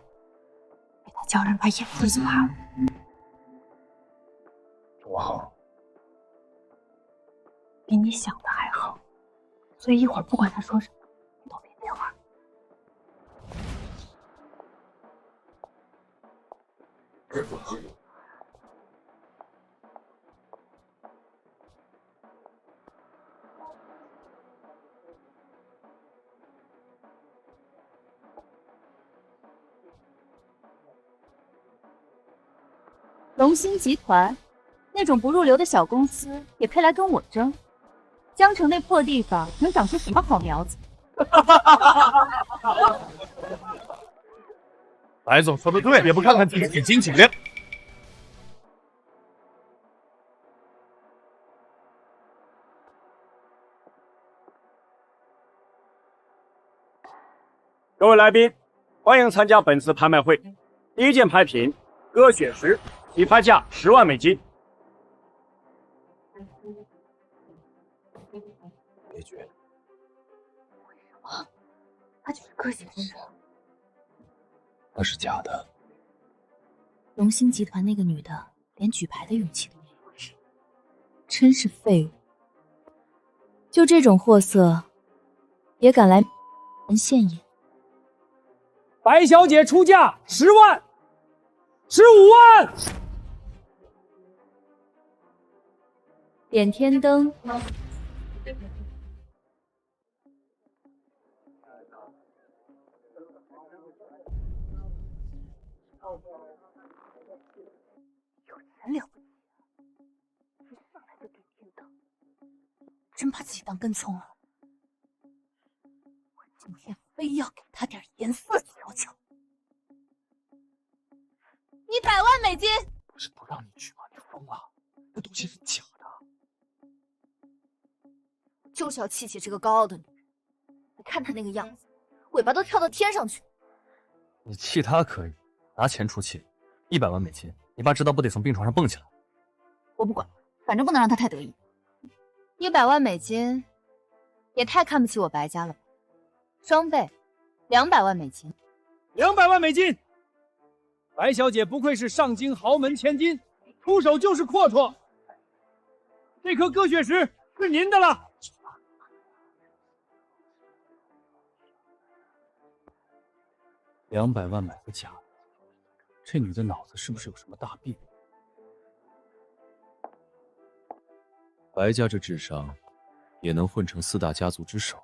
被他叫人把眼珠子挖了。我好，比你想的还好，所以一会儿不管他说什么，你都别接话。龙兴集团那种不入流的小公司也配来跟我争？江城那破地方能长出什么好苗子？白总说的对，也不看看自己挺惊起来。各位来宾，欢迎参加本次拍卖会。第一件拍品，鸽血石，起拍价10万美金。别绝，他就是鸽血石。那是假的。龙兴集团那个女的连举牌的勇气都没有，真是废物。就这种货色，也敢来人现眼？白小姐出价10万，15万。点天灯。有钱了不起，一上来就点天灯，真把自己当跟葱了。我今天非要给他点颜色瞧瞧。你100万美金，不是不让你去吗？你疯了？那东西是假的。就是要气气这个高傲的女人。你看她那个样子，尾巴都跳到天上去。你气他可以，拿钱出气，100万美金，你爸知道不得从病床上蹦起来？我不管，反正不能让她太得意。100万美金，也太看不起我白家了吧？双倍，200万美金。200万美金。白小姐不愧是上京豪门千金，出手就是阔绰。这颗鸽血石是您的了。200万买个假的，这女的脑子是不是有什么大病？白家这智商，也能混成4大家族之首。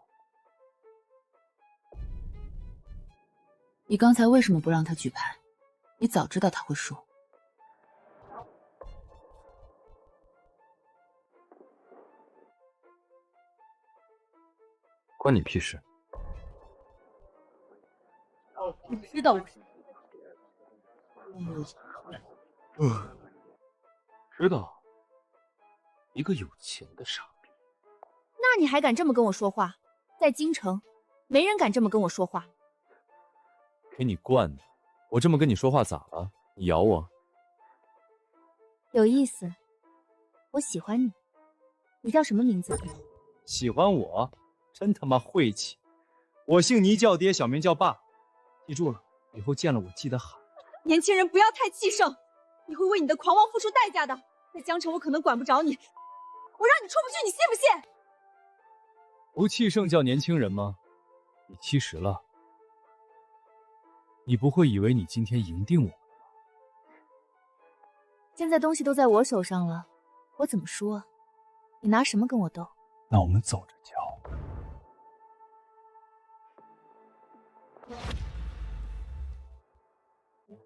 你刚才为什么不让他举牌？你早知道他会输。关你屁事！你知道我是谁？知道，一个有钱的傻逼。那你还敢这么跟我说话？在京城，没人敢这么跟我说话。给你惯的，我这么跟你说话咋了？你咬我？有意思，我喜欢你。你叫什么名字？喜欢我？真他妈晦气！我姓倪叫爹，小名叫爸。记住了，以后见了我记得喊。年轻人不要太气盛，你会为你的狂妄付出代价的。在江城，我可能管不着你，我让你出不去，你信不信？不气盛叫年轻人吗？你70了，你不会以为你今天赢定我？现在东西都在我手上了，我怎么输啊？你拿什么跟我斗？那我们走着瞧。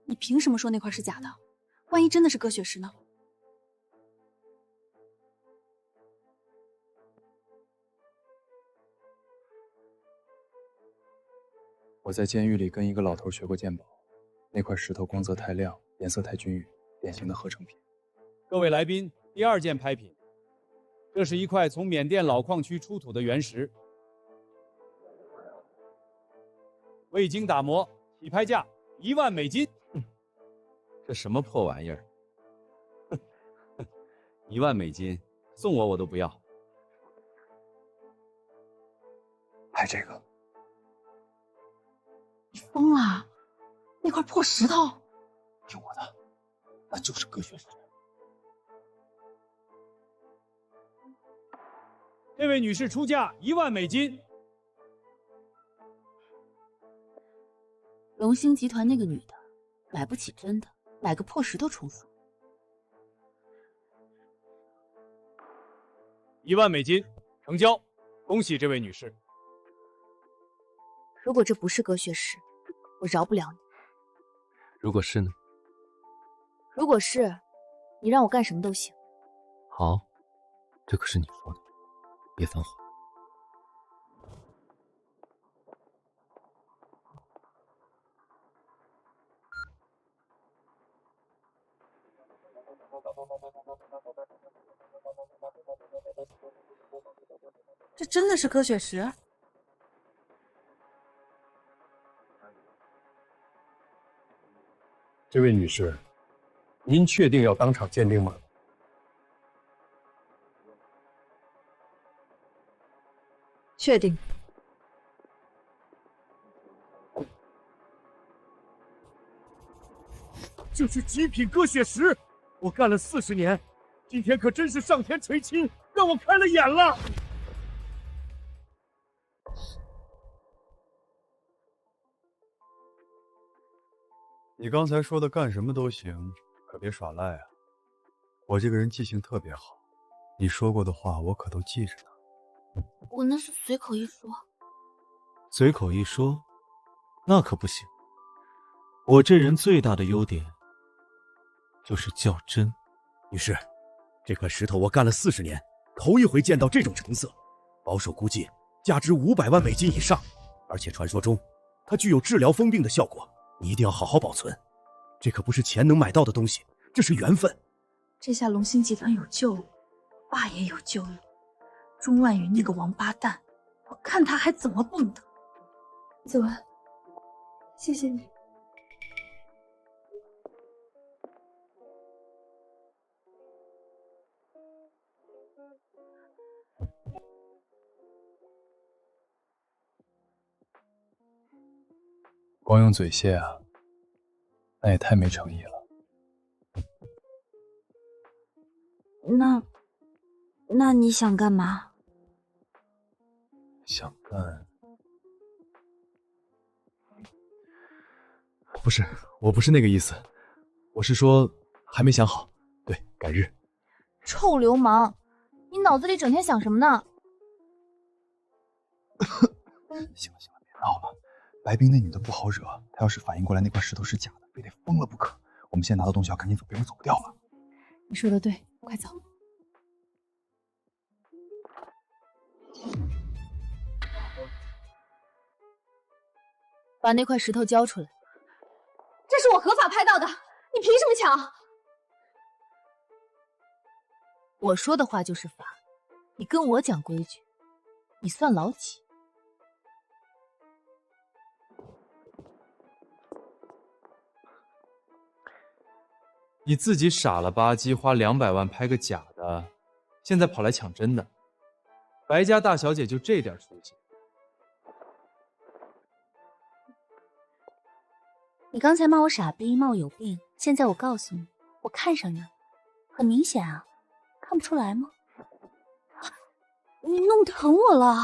你凭什么说那块是假的？万一真的是鸽血石呢？我在监狱里跟一个老头学过鉴宝，那块石头光泽太亮，颜色太均匀，典型的合成品。各位来宾，第2件拍品，这是一块从缅甸老矿区出土的原石，未经打磨，起拍价1万美金。这什么破玩意儿？1万美金，送我都不要。拍这个。你疯了？那块破石头是我的，那就是鸽血石。这位女士出价1万美金。龙兴集团那个女的买不起真的，买个破石头充数。 1万美金成交，恭喜这位女士。如果这不是鸽血石，我饶不了你。如果是呢？如果是，你让我干什么都行。好，这可是你说的，别反悔。这真的是鸽血石？这位女士，您确定要当场鉴定吗？确定。这是极品鸽血石，我干了40年，今天可真是上天垂青，让我开了眼了。 你刚才说的干什么都行，可别耍赖啊！我这个人记性特别好，你说过的话我可都记着呢。我那是随口一说。随口一说，那可不行。我这人最大的优点就是较真。女士，这块石头我干了40年，头一回见到这种成色，保守估计价值500万美金以上，而且传说中它具有治疗疯病的效果。 你一定要好好保存，这可不是钱能买到的东西，这是缘分。这下龙兴集团有救了，爸也有救了。钟万云那个王八蛋，我看他还怎么蹦跶。子文，谢谢你。光用嘴谢啊，那也太没诚意了。那你想干嘛？想干？不是，我不是那个意思，我是说还没想好。对，改日。臭流氓，你脑子里整天想什么呢？行了，别闹了。 白冰那女的不好惹，她要是反应过来那块石头是假的，非得疯了不可。我们现在拿到东西要赶紧走，别人走不掉了。你说的对，快走。把那块石头交出来！这是我合法拍到的，你凭什么抢？我说的话就是法，你跟我讲规矩，你算老几？ 你自己傻了吧唧花200万拍个假的，现在跑来抢真的，白家大小姐就这点出息？你刚才骂我傻逼，骂我有病，现在我告诉你，我看上你了，很明显啊，看不出来吗？你弄疼我了！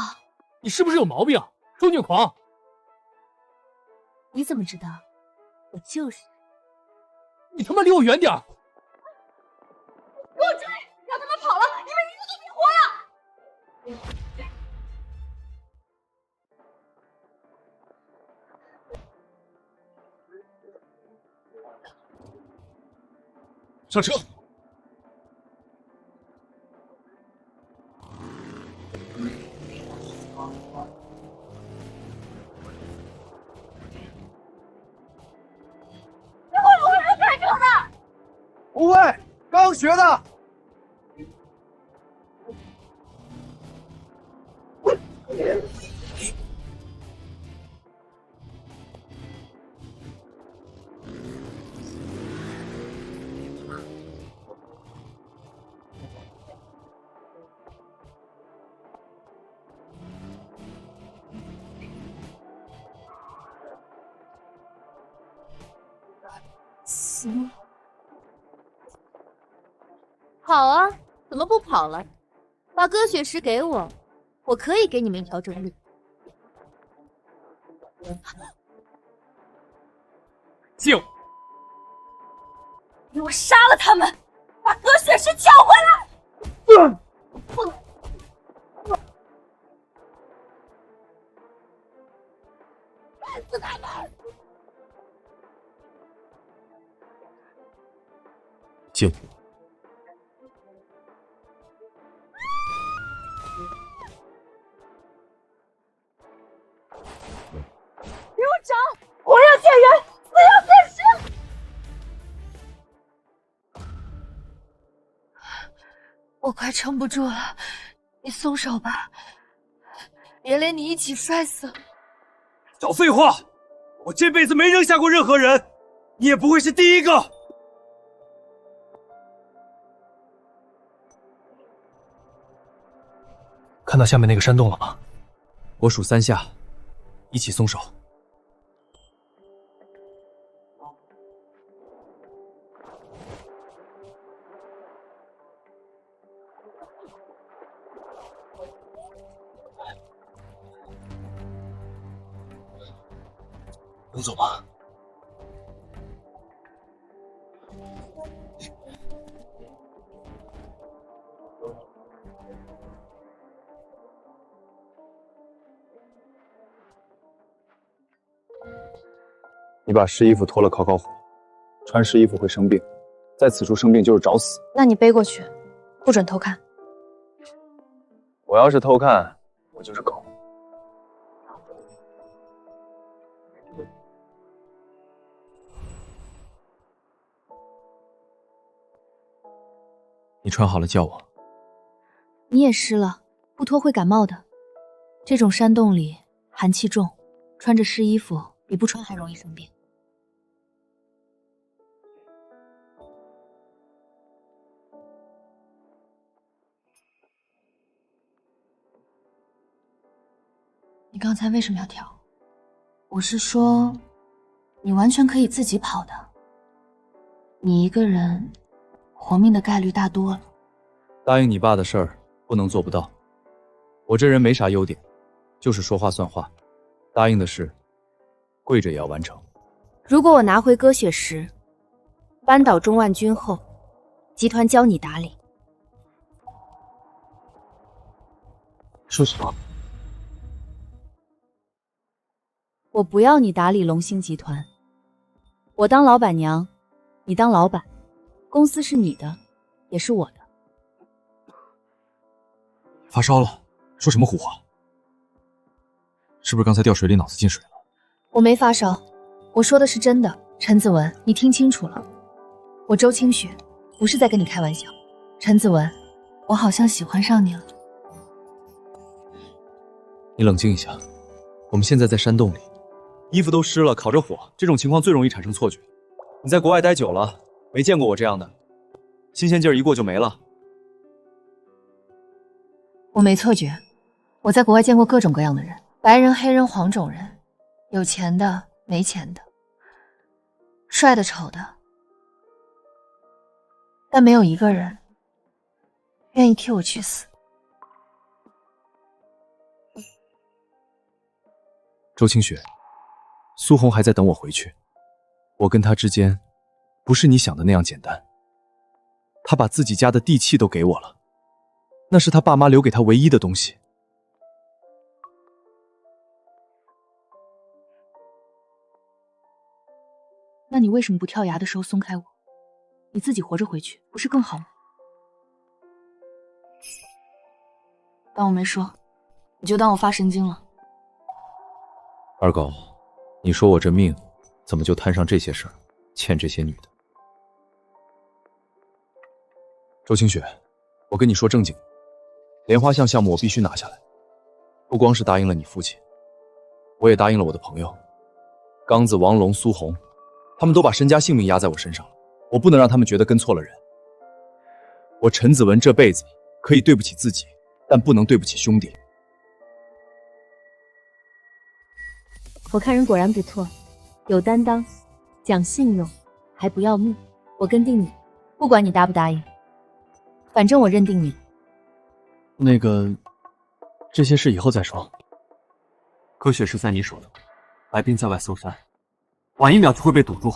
你是不是有毛病？受虐狂！你怎么知道？我就是。你他妈离我远点！给我追！让他们跑了，你们一个都别活了！上车！最后有个人开车的。无畏，刚学的。行。好啊，怎么不跑了？把鸽血石给我，我可以给你们一条正路。静，给我杀了他们，把鸽血石抢回来！干死他们！静。给我找！活要见人，死要见尸！我快撑不住了，你松手吧，别连你一起摔死。少废话！我这辈子没扔下过任何人，你也不会是第一个。看到下面那个山洞了吗？我数3下，一起松手。能走吗？你把湿衣服脱了烤火，穿湿衣服会生病，在此处生病就是找死。那你背过去，不准偷看。我要是偷看，我就是狗。你穿好了叫我。你也湿了，不脱会感冒的。这种山洞里寒气重，穿着湿衣服比不穿还容易生病。你刚才为什么要跳？我是说，你完全可以自己跑的。你一个人活命的概率大多了。答应你爸的事儿不能做不到。我这人没啥优点，就是说话算话。答应的事，跪着也要完成。如果我拿回鸽血石，扳倒中万军后，集团交你打理。说什么？我不要你打理龙兴集团，我当老板娘，你当老板，公司是你的，也是我的。发烧了，说什么胡话？是不是刚才掉水里脑子进水了？我没发烧，我说的是真的。陈子文，你听清楚了，我周清雪不是在跟你开玩笑。陈子文，我好像喜欢上你了。你冷静一下，我们现在在山洞里，衣服都湿了，烤着火，这种情况最容易产生错觉。你在国外待久了，没见过我这样的，新鲜劲儿一过就没了。我没错觉，我在国外见过各种各样的人，白人、黑人、黄种人，有钱的、没钱的，帅的、丑的，但没有一个人愿意替我去死。周清雪，苏红还在等我回去，我跟她之间不是你想的那样简单。她把自己家的地契都给我了，那是她爸妈留给她唯一的东西。那你为什么不跳崖的时候松开我？你自己活着回去，不是更好吗？当我没说，你就当我发神经了。二狗，你说我这命怎么就摊上这些事儿，欠这些女的？周清雪，我跟你说正经，莲花巷项目我必须拿下来。不光是答应了你父亲，我也答应了我的朋友刚子、王龙、苏红，他们都把身家性命压在我身上了，我不能让他们觉得跟错了人。我陈子文这辈子可以对不起自己，但不能对不起兄弟。我看人果然不错，有担当，讲信用，还不要命。我跟定你，不管你答不答应，反正我认定你。那个，这些事以后再说。柯雪是在你手的，白冰在外搜山，晚一秒就会被堵住。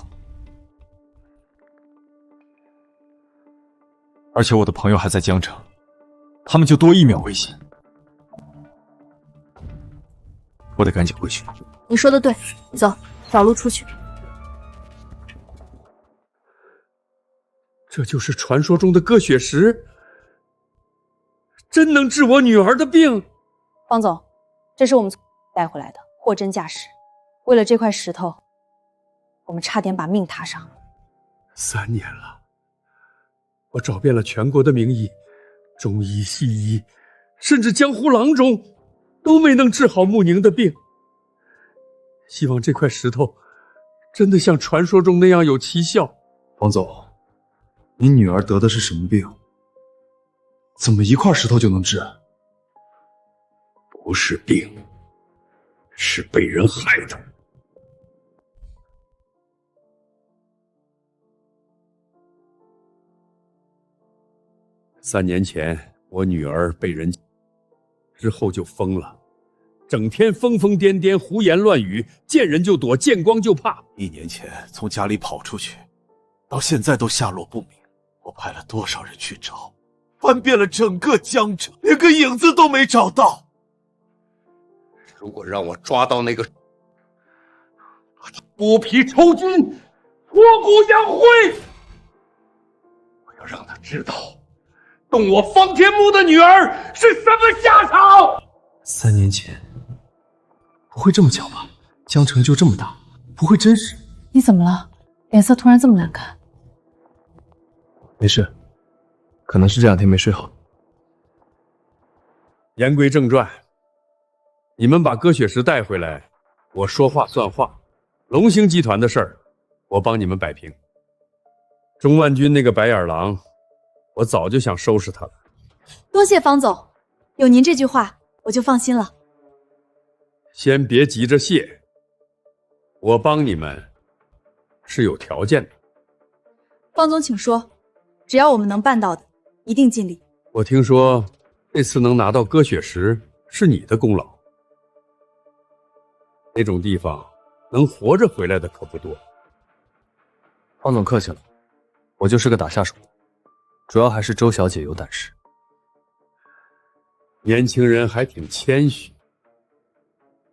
而且我的朋友还在江城，他们就多一秒危险。我得赶紧回去。你说的对，走，找路出去。这就是传说中的鸽血石，真能治我女儿的病。方总，这是我们带回来的，货真价实。为了这块石头，我们差点把命踏上。3年了，我找遍了全国的名医，中医、西医，甚至江湖郎中，都没能治好穆宁的病。希望这块石头真的像传说中那样有奇效。王总，你女儿得的是什么病？怎么一块石头就能治？不是病，是被人害的。3年前，我女儿被人之后就疯了，整天疯疯癫癫、胡言乱语，见人就躲，见光就怕。1年前从家里跑出去，到现在都下落不明。我派了多少人去找，翻遍了整个江城，连个影子都没找到。如果让我抓到那个，把他剥皮抽筋，脱骨扬灰，我要让他知道，动我方天木的女儿是什么下场。3年前，不会这么巧吧？江城就这么大，不会真是……你怎么了？脸色突然这么难看？没事，可能是这2天没睡好。言归正传，你们把鸽血石带回来，我说话算话。龙兴集团的事儿，我帮你们摆平。钟万军那个白眼狼，我早就想收拾他了。多谢方总，有您这句话，我就放心了。先别急着谢，我帮你们是有条件的。方总请说，只要我们能办到的，一定尽力。我听说这次能拿到鸽血石是你的功劳。那种地方能活着回来的可不多。方总客气了，我就是个打下手，主要还是周小姐有胆识。年轻人还挺谦虚。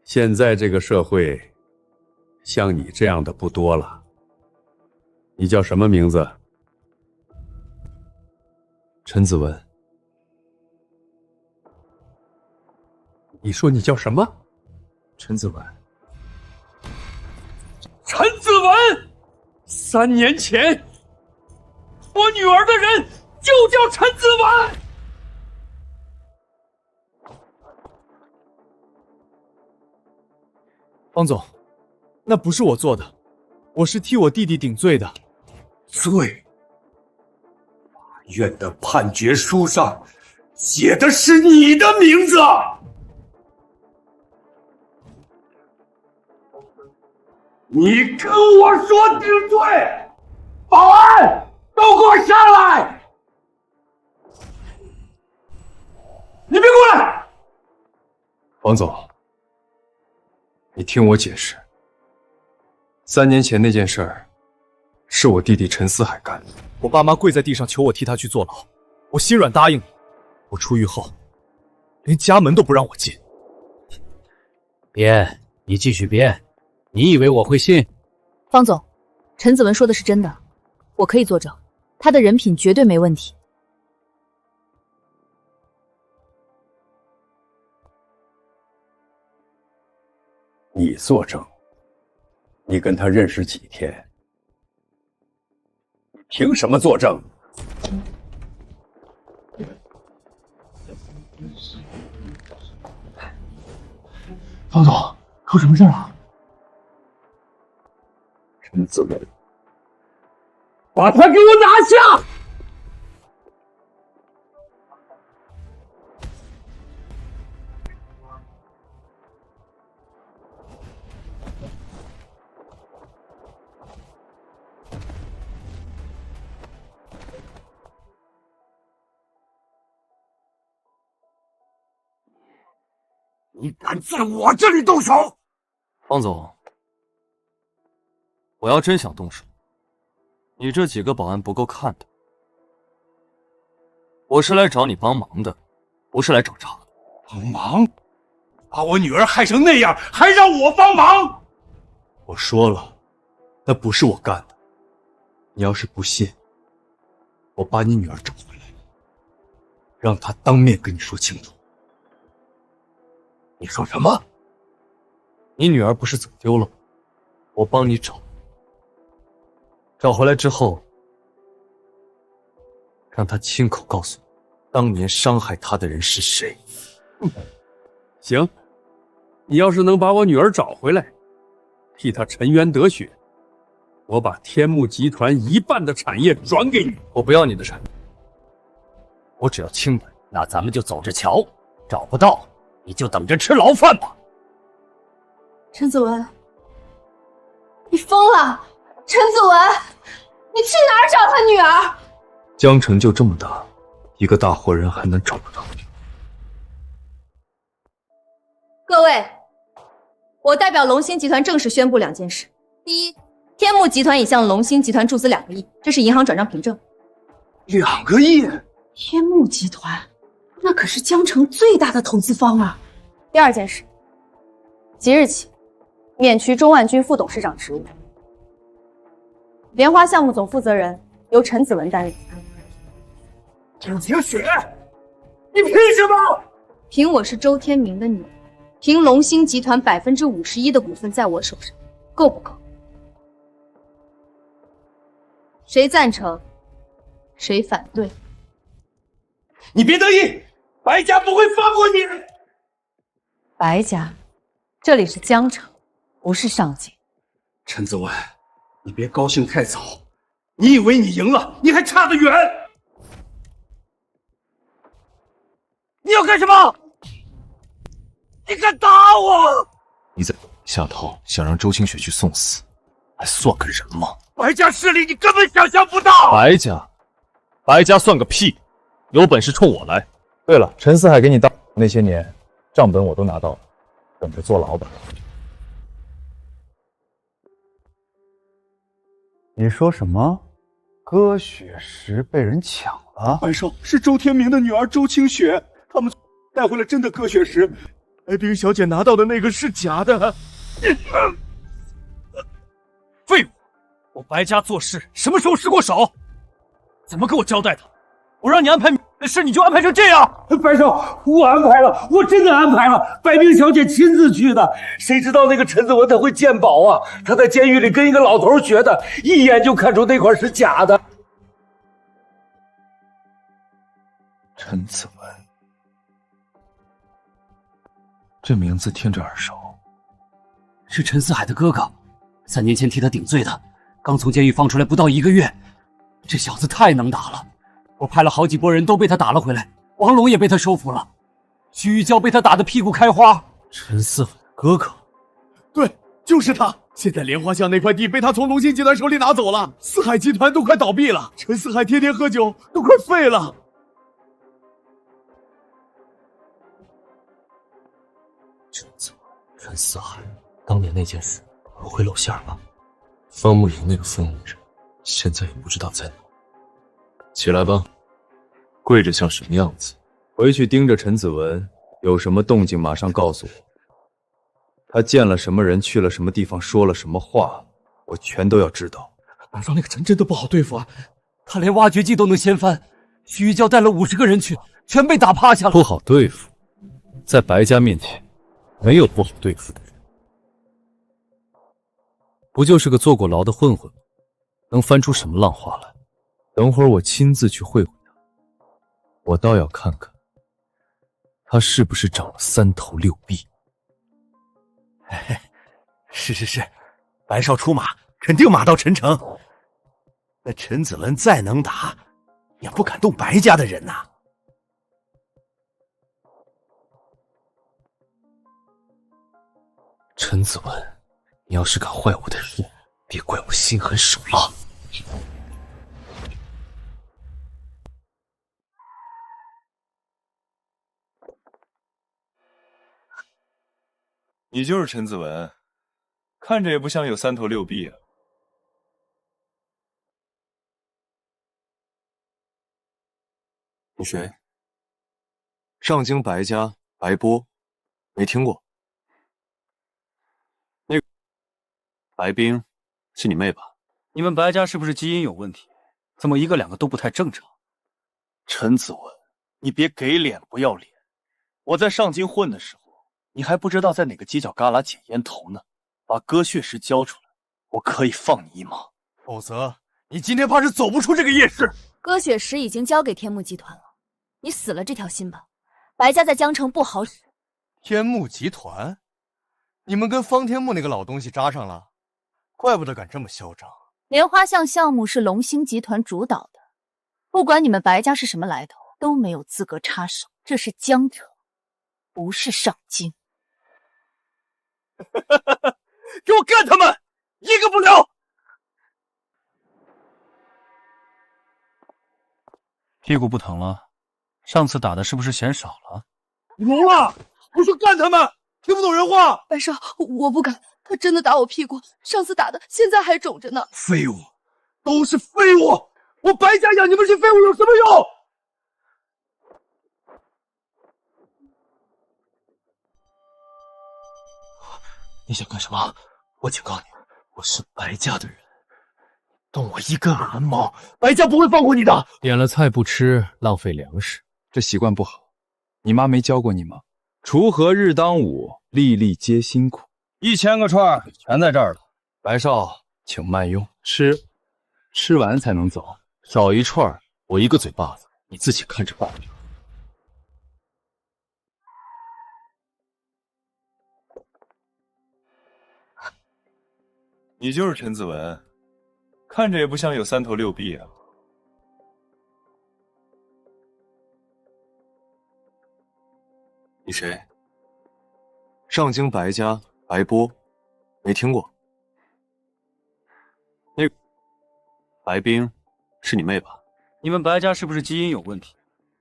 现在这个社会，像你这样的不多了。你叫什么名字？陈子文。你说你叫什么？陈子文。陈子文，3年前，我女儿的人就叫陈子文。方总，那不是我做的，我是替我弟弟顶罪的。罪？法院的判决书上写的是你的名字。你跟我说顶罪！保安，都给我下来！你别过来！王总，你听我解释， 3年前那件事儿，是我弟弟陈思海干的。我爸妈跪在地上求我替他去坐牢，我心软答应了。我出狱后，连家门都不让我进。编，你继续编。你以为我会信？方总，陈子文说的是真的，我可以作证，他的人品绝对没问题。你作证？你跟他认识几天？你凭什么作证？方总，出什么事了？陈子文，把他给我拿下！你敢在我这里动手？方总，我要真想动手，你这几个保安不够看的。我是来找你帮忙的，不是来找茬的。帮忙？把我女儿害成那样，还让我帮忙？我说了，那不是我干的。你要是不信，我把你女儿找回来，让她当面跟你说清楚。你说什么？你女儿不是走丢了吗？我帮你找，找回来之后，让她亲口告诉我，当年伤害她的人是谁。行，你要是能把我女儿找回来，替她沉冤得雪，我把天幕集团1半的产业转给你。我不要你的产业，我只要清白。那咱们就走着瞧，找不到你就等着吃牢饭吧。陈子文，你疯了！陈子文，你去哪儿找他女儿？江城就这么大，一个大活人还能找不到？各位，我代表龙兴集团正式宣布2件事：第一，天幕集团已向龙兴集团注资2个亿，这是银行转账凭证。2个亿？天幕集团，那可是江城最大的投资方啊！第2件事，即日起免去钟万军副董事长职务，莲花项目总负责人由陈子文担任。周晴雪，你凭什么？凭我是周天明的女儿，凭龙兴集团51%的股份在我手上，够不够？谁赞成？谁反对？你别得意，白家不会放过你。白家，这里是江城，不是上京。陈子文，你别高兴太早，你以为你赢了，你还差得远。你要干什么？你敢打我？你在下头想让周清雪去送死，还算个人吗？白家势力你根本想象不到。白家算个屁！有本事冲我来！对了，陈思海给你当那些年，账本我都拿到了，等着坐牢吧。你说什么？歌雪石被人抢了？白少，是周天明的女儿周清雪，他们带回了真的歌雪石，白冰小姐拿到的那个是假的。废物！我白家做事什么时候失过手？怎么给我交代的？我让你安排的事，你就安排成这样？白少，我安排了，我真的安排了。白冰小姐亲自去的，谁知道那个陈子文他会鉴宝啊？他在监狱里跟一个老头学的，一眼就看出那块是假的。陈子文，这名字听着耳熟，是陈思海的哥哥，3年前替他顶罪的，刚从监狱放出来不到1个月。这小子太能打了，我派了好几拨人都被他打了回来，王龙也被他收服了，徐玉娇被他打得屁股开花。陈思文哥哥，对，就是他。现在莲花巷那块地被他从龙兴集团手里拿走了，四海集团都快倒闭了，陈四海天天喝酒，都快废了。陈思海，当年那件事不会露馅吧？方木营那个疯人，现在也不知道在哪。起来吧，跪着像什么样子？回去盯着陈子文，有什么动静马上告诉我。他见了什么人，去了什么地方，说了什么话，我全都要知道。晚上那个陈真的不好对付啊，他连挖掘机都能掀翻。徐玉娇带了50个人去，全被打趴下了。不好对付，在白家面前，没有不好对付的人。不就是个坐过牢的混混吗？能翻出什么浪花来？等会儿我亲自去会会他，我倒要看看，他是不是长了3头6臂。是，白少出马，肯定马到陈城。那陈子文再能打，也不敢动白家的人呐。陈子文，你要是敢坏我的人，别怪我心狠手辣。你就是陈子文，看着也不像有3头6臂啊。你谁？上京白家白波，没听过。那个白冰是你妹吧？你们白家是不是基因有问题？怎么1个2个都不太正常？陈子文，你别给脸不要脸！我在上京混的时候，你还不知道在哪个犄角旮旯捡烟头呢。把割血石交出来，我可以放你一马。否则，你今天怕是走不出这个夜市。割血石已经交给天目集团了，你死了这条心吧。白家在江城不好使。天目集团，你们跟方天木那个老东西扎上了，怪不得敢这么嚣张。莲花巷项目是龙兴集团主导的，不管你们白家是什么来头，都没有资格插手。这是江城，不是上京。给我干他们，一个不留！屁股不疼了？上次打的是不是嫌少了？聋了！我说干他们，听不懂人话。白少，我不敢，他真的打我屁股，上次打的，现在还肿着呢。废物，都是废物！我白家养你们这些废物有什么用？你想干什么？我警告你，我是白家的人，动我1根汗毛，白家不会放过你的。点了菜不吃，浪费粮食，这习惯不好。你妈没教过你吗？锄禾日当午，粒粒皆辛苦。1000个串全在这儿了。白少，请慢用，吃完才能走。少一串，我1个嘴巴子，你自己看着办。你就是陈子文，看着也不像有3头6臂啊。你谁？上京白家白波，没听过。那个白冰是你妹吧？你们白家是不是基因有问题？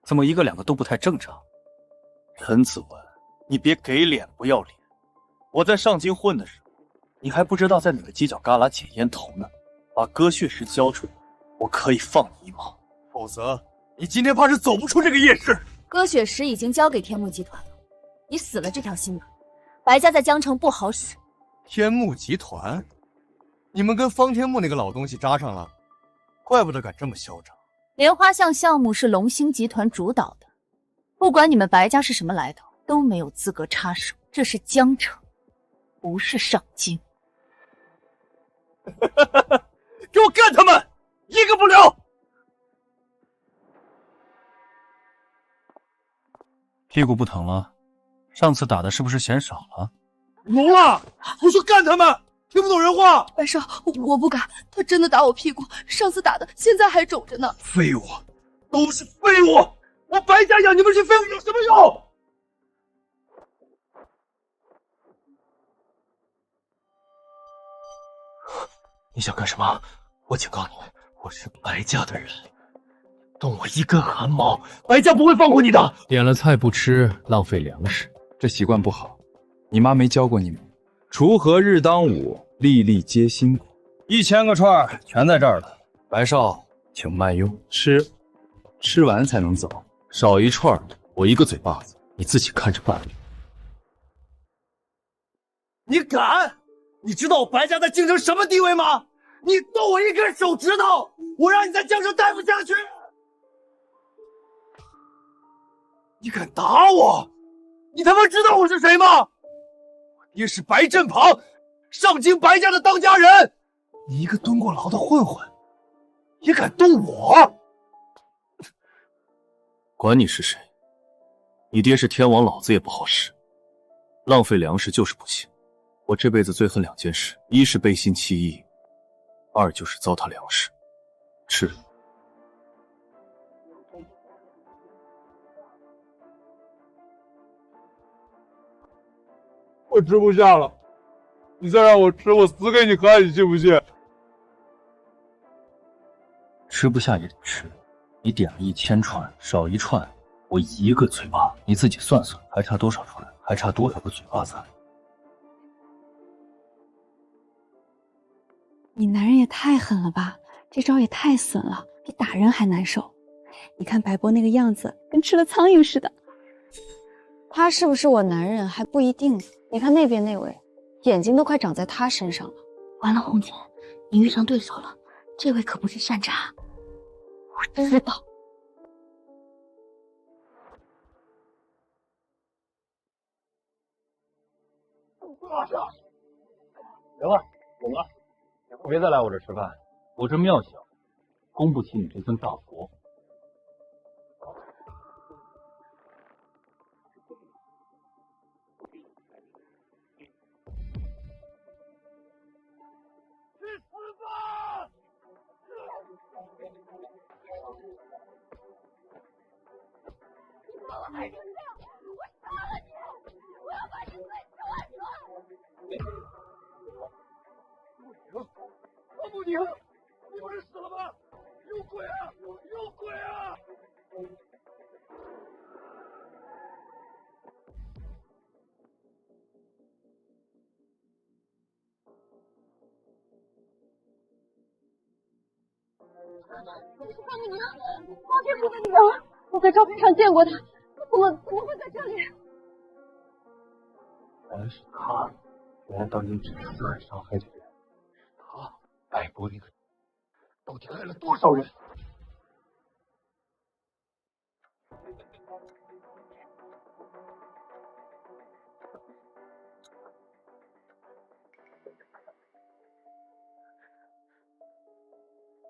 怎么1个2个都不太正常？陈子文，你别给脸不要脸！我在上京混的时候，你还不知道在哪个犄角旮旯捡烟头呢。把割血石交出来，我可以放你一马。否则，你今天怕是走不出这个夜市。割血石已经交给天目集团了，你死了这条心吧。白家在江城不好使。天目集团，你们跟方天木那个老东西扎上了，怪不得敢这么嚣张。莲花巷项目是龙兴集团主导的，不管你们白家是什么来头，都没有资格插手。这是江城，不是上京。给我干他们，一个不留！屁股不疼了？上次打的是不是嫌少了？聋了！我说干他们，听不懂人话。白少，我不敢，他真的打我屁股，上次打的，现在还肿着呢。废物，都是废物！我白家养你们这些废物有什么用？你想干什么？我警告你，我是白家的人，动我1根汗毛，白家不会放过你的。点了菜不吃，浪费粮食，这习惯不好。你妈没教过你吗？锄禾日当午，粒粒皆辛苦。1000个串儿全在这儿了。白少，请慢用，吃完才能走。少一串，我一个嘴巴子，你自己看着办。你敢？你知道我白家在京城什么地位吗？你动我一根手指头，我让你在江城待不下去。你敢打我？你他妈知道我是谁吗？我爹是白振鹏，上京白家的当家人。你一个蹲过牢的混混，也敢动我？管你是谁，你爹是天王，老子也不好使。浪费粮食就是不行。我这辈子最恨2件事，一是背信弃义，2就是糟蹋粮食。吃。我吃不下了，你再让我吃，我死给你看，你信不信？吃不下也得吃，你点了1000串，少一串，我一个嘴巴，你自己算算，还差多少串？还差多少个嘴巴子？你男人也太狠了吧，这招也太损了，比打人还难受。你看白波那个样子，跟吃了苍蝇似的。他是不是我男人还不一定，你看那边那位，眼睛都快长在他身上了。完了，红姐，你遇上对手了，这位可不是善茬。我知道。行了，懂了，以后别再来我这吃饭。我这庙小，供不起你这尊大佛。王不宁，你不是死了吗？有鬼啊！有鬼啊！方不宁，王天福的女儿，我在照片上见过她，怎么会在这里？原来是他，原来当年只是四海伤害的人，是他，白波那个，到底害了多少人？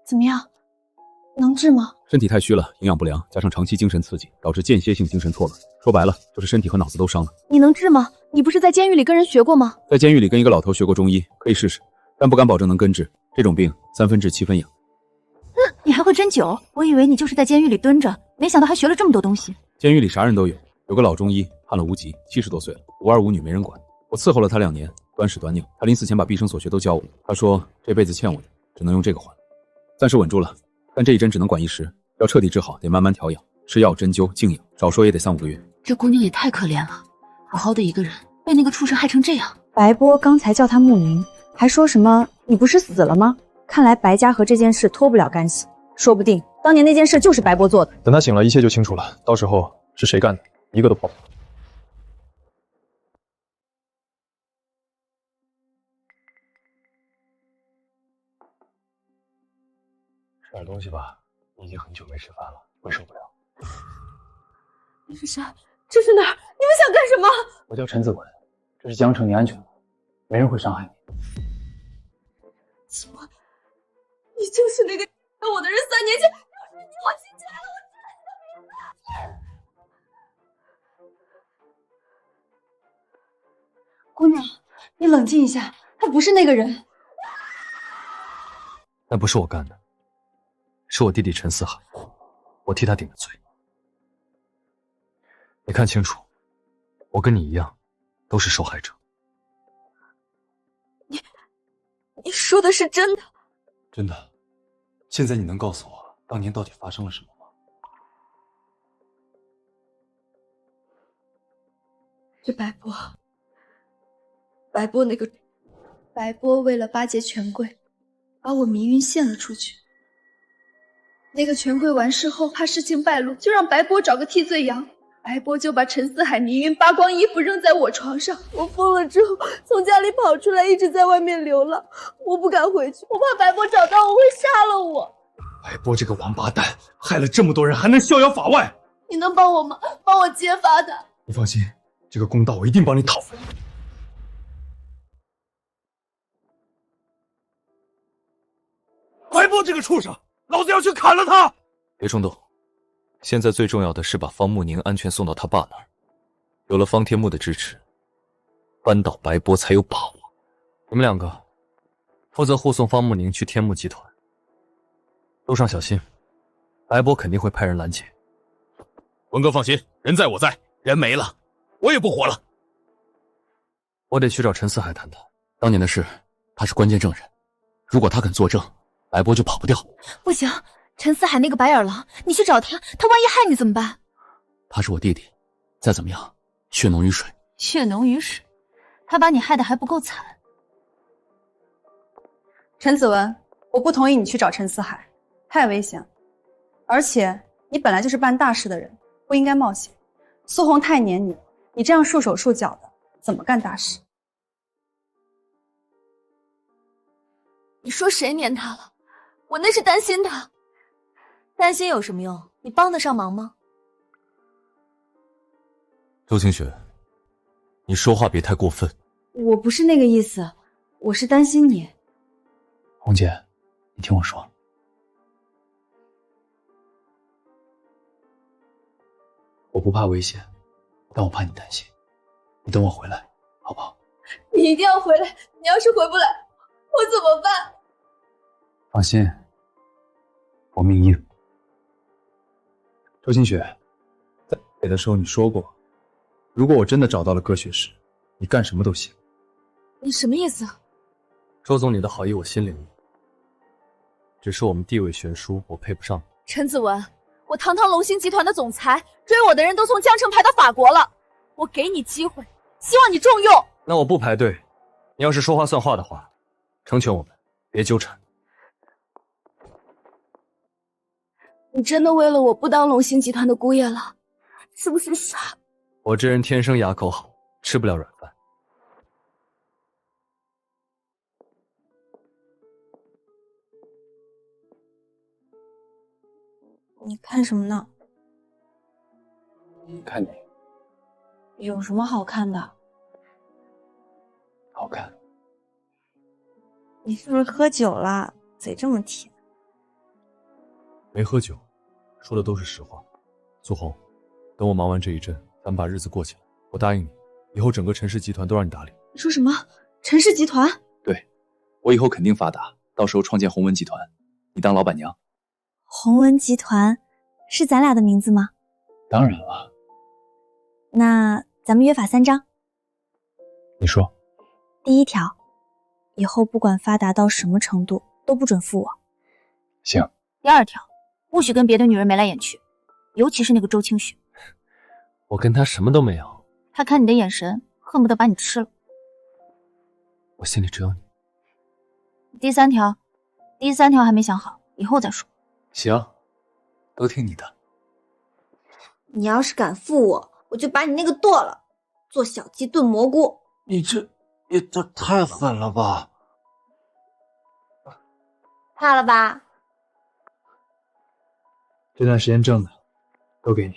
怎么样，能治吗？身体太虚了，营养不良，加上长期精神刺激，导致间歇性精神错乱。说白了，就是身体和脑子都伤了。你能治吗？你不是在监狱里跟人学过吗？在监狱里跟一个老头学过中医，可以试试，但不敢保证能根治。这种病3分治7分养。你还会针灸？我以为你就是在监狱里蹲着，没想到还学了这么多东西。监狱里啥人都有，有个老中医判了无极，70多岁了，无儿无女没人管。我伺候了他2年，短屎短尿。他临死前把毕生所学都教我。他说这辈子欠我的，只能用这个还。暂时稳住了，但这一针只能管1时，要彻底治好得慢慢调养，吃药、针灸、静养，少说也得3、5个月。这姑娘也太可怜了，好好的一个人被那个畜生害成这样。白波刚才叫他牧民，还说什么你不是死了吗？看来白家和这件事脱不了干系，说不定当年那件事就是白波做的。等他醒了，一切就清楚了。到时候是谁干的，一个都跑不了。吃点东西吧，你已经很久没吃饭了，会受不了。你是谁？这是哪儿？你们想干什么？我叫陈子文，这是江城，你安全了，没人会伤害你。秦墨，你就是那个害我的人，3年前，要是你，我记起来了，我记得你的名字。姑娘，你冷静一下，他不是那个人。那不是我干的，是我弟弟陈四海，我替他顶的罪。你看清楚，我跟你一样，都是受害者。你说的是真的？真的。现在你能告诉我，当年到底发生了什么吗？是白波，白波为了巴结权贵，把我迷晕献了出去。那个权贵完事后，怕事情败露，就让白波找个替罪羊。白波就把陈四海迷晕，扒光衣服扔在我床上。我疯了之后，从家里跑出来，一直在外面流浪。我不敢回去，我怕白波找到我会杀了我。白波这个王八蛋，害了这么多人，还能逍遥法外？你能帮我吗？帮我揭发他。你放心，这个公道我一定帮你讨回来。白波这个畜生，老子要去砍了他！别冲动，现在最重要的是把方慕宁安全送到他爸那儿。有了方天木的支持，扳倒白波才有把握。你们两个负责护送方慕宁去天幕集团，路上小心，白波肯定会派人拦截。文哥放心，人在我在，人没了，我也不活了。我得去找陈四海谈谈，当年的事，他是关键证人，如果他肯作证，白波就跑不掉。不行，陈四海那个白眼狼，你去找他，他万一害你怎么办？他是我弟弟，再怎么样，血浓于水。血浓于水，他把你害得还不够惨。陈子文，我不同意你去找陈四海，太危险了。而且你本来就是办大事的人，不应该冒险。苏红太黏你，你这样束手束脚的，怎么干大事？你说谁黏他了？我那是担心他。担心有什么用？你帮得上忙吗？周清雪，你说话别太过分。我不是那个意思，我是担心你。红姐，你听我说，我不怕危险，但我怕你担心。你等我回来，好不好？你一定要回来，你要是回不来，我怎么办？放心，我命硬。周清雪，在北的时候你说过，如果我真的找到了鸽血石，你干什么都行。你什么意思？周总，你的好意我心领了，只是我们地位悬殊，我配不上你。陈子文，我堂堂龙兴集团的总裁，追我的人都从江城排到法国了，我给你机会，希望你重用。那我不排队，你要是说话算话的话，成全我们，别纠缠。你真的为了我不当龙兴集团的姑爷了，是不是傻？我这人天生牙口好，吃不了软饭。你看什么呢？看你，有什么好看的？好看。你是不是喝酒了？嘴这么甜。没喝酒，说的都是实话。苏红，等我忙完这一阵，咱们把日子过起来。我答应你，以后整个陈氏集团都让你打理。你说什么？陈氏集团？对，我以后肯定发达，到时候创建鸿文集团，你当老板娘。鸿文集团是咱俩的名字吗？当然了。那咱们约法3章。你说。第1条，以后不管发达到什么程度，都不准负我。行。第2条，不许跟别的女人眉来眼去，尤其是那个周清雪。我跟她什么都没有。她看你的眼神，恨不得把你吃了。我心里只有你。第3条，第3条还没想好，以后再说。行，都听你的。你要是敢负我，我就把你那个剁了，做小鸡炖蘑菇。你这也太狠了吧！怕了吧？这段时间挣的都给你。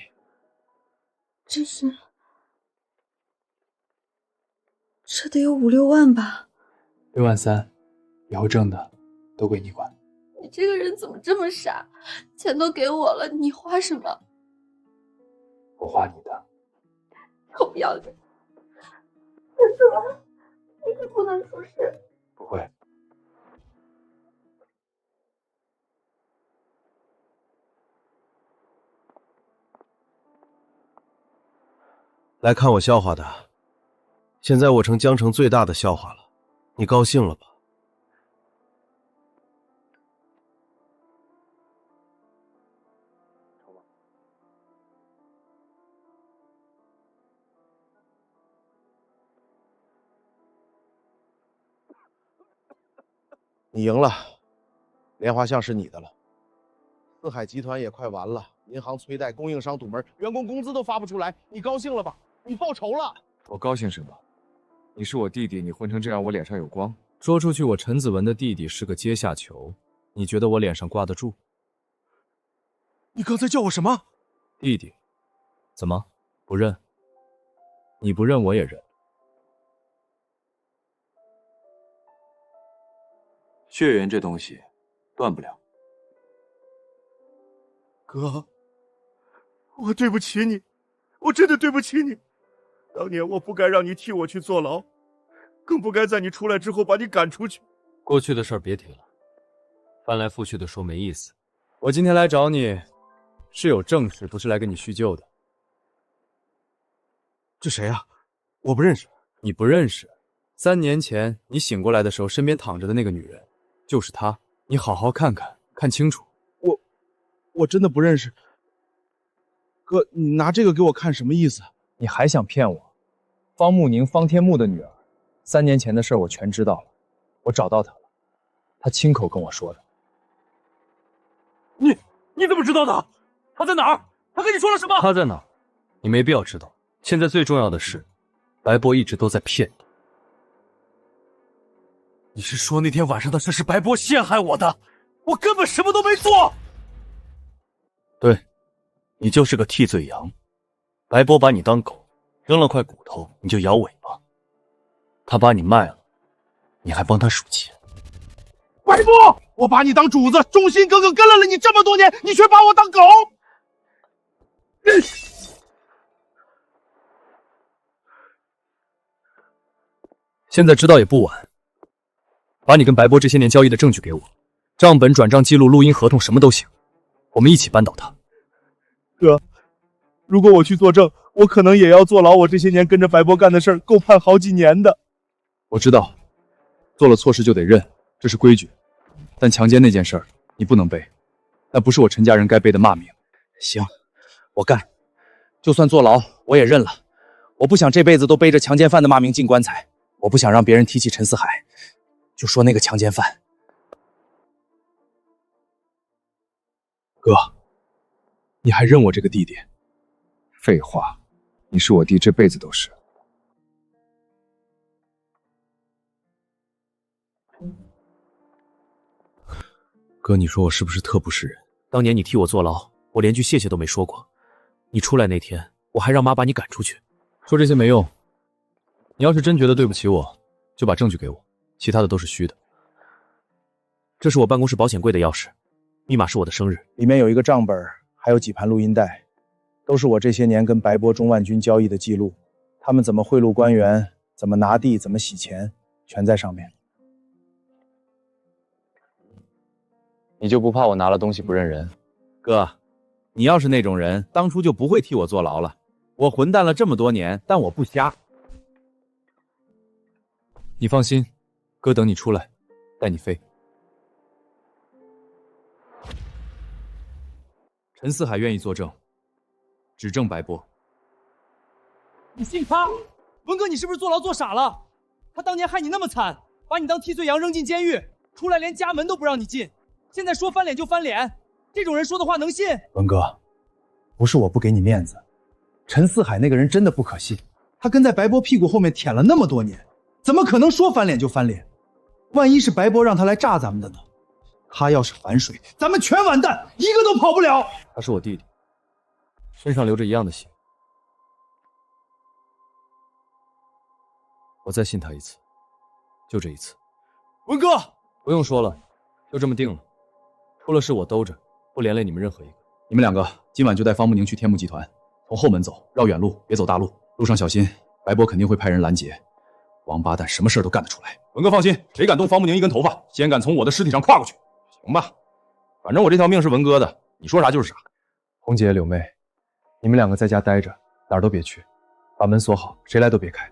这得有5、6万吧？6万3，以后挣的都归你管。你这个人怎么这么傻？钱都给我了，你花什么？我花你的。臭不要脸！陈子文，你可不能出事。不会。来看我笑话的，现在我成江城最大的笑话了，你高兴了吧？你赢了，莲花巷是你的了。四海集团也快完了，银行催贷，供应商堵门，员工工资都发不出来，你高兴了吧？你报仇了？我高兴什么？你是我弟弟，你混成这样，我脸上有光。说出去，我陈子文的弟弟是个阶下囚，你觉得我脸上挂得住？你刚才叫我什么？弟弟。怎么不认？你不认我也认。血缘这东西断不了。哥，我对不起你，我真的对不起你。当年我不该让你替我去坐牢，更不该在你出来之后把你赶出去。过去的事儿别提了，翻来覆去的说没意思。我今天来找你，是有正事，不是来跟你叙旧的。这谁啊？我不认识。你不认识？3年前你醒过来的时候，身边躺着的那个女人，就是她。你好好看看，看清楚。我真的不认识。哥，你拿这个给我看什么意思？你还想骗我？方慕宁、方天木的女儿，3年前的事我全知道了，我找到她了，她亲口跟我说的。你怎么知道的？她在哪儿？她跟你说了什么？她在哪儿？你没必要知道。现在最重要的是，白波一直都在骗你。你是说那天晚上的事是白波陷害我的？我根本什么都没做。对，你就是个替罪羊。白波把你当狗，扔了块骨头你就摇尾巴。他把你卖了，你还帮他数钱。白波，我把你当主子，忠心耿耿跟了你这么多年，你却把我当狗。现在知道也不晚，把你跟白波这些年交易的证据给我，账本、转账记录、录音、合同，什么都行，我们一起扳倒他。哥，如果我去作证，我可能也要坐牢。我这些年跟着白波干的事儿，够判好几年的。我知道，做了错事就得认，这是规矩。但强奸那件事儿，你不能背，那不是我陈家人该背的骂名。行，我干，就算坐牢，我也认了。我不想这辈子都背着强奸犯的骂名进棺材。我不想让别人提起陈思海，就说那个强奸犯。哥，你还认我这个弟弟？废话，你是我弟，这辈子都是。哥，你说我是不是特不是人？当年你替我坐牢，我连句谢谢都没说过。你出来那天，我还让妈把你赶出去。说这些没用。你要是真觉得对不起我，就把证据给我，其他的都是虚的。这是我办公室保险柜的钥匙，密码是我的生日，里面有一个账本，还有几盘录音带，都是我这些年跟白波、钟万军交易的记录，他们怎么贿赂官员，怎么拿地，怎么洗钱，全在上面。你就不怕我拿了东西不认人？哥，你要是那种人，当初就不会替我坐牢了。我混蛋了这么多年，但我不瞎。你放心，哥等你出来，带你飞。陈四海愿意作证，指证白波。你信他？文哥，你是不是坐牢坐傻了？他当年害你那么惨，把你当替罪羊扔进监狱，出来连家门都不让你进，现在说翻脸就翻脸，这种人说的话能信？文哥，不是我不给你面子，陈四海那个人真的不可信，他跟在白波屁股后面舔了那么多年，怎么可能说翻脸就翻脸？万一是白波让他来炸咱们的呢？他要是反水，咱们全完蛋，一个都跑不了。他是我弟弟，身上流着一样的血，我再信他一次，就这一次。文哥，不用说了，就这么定了。出了事我兜着，不连累你们任何一个。你们2个今晚就带方慕宁去天幕集团，从后门走，绕远路，别走大路，路上小心，白波肯定会派人拦截。王八蛋，什么事都干得出来。文哥放心，谁敢动方慕宁一根头发，先敢从我的尸体上跨过去。行吧，反正我这条命是文哥的，你说啥就是啥。红姐、柳妹，你们2个在家待着，哪儿都别去，把门锁好，谁来都别开。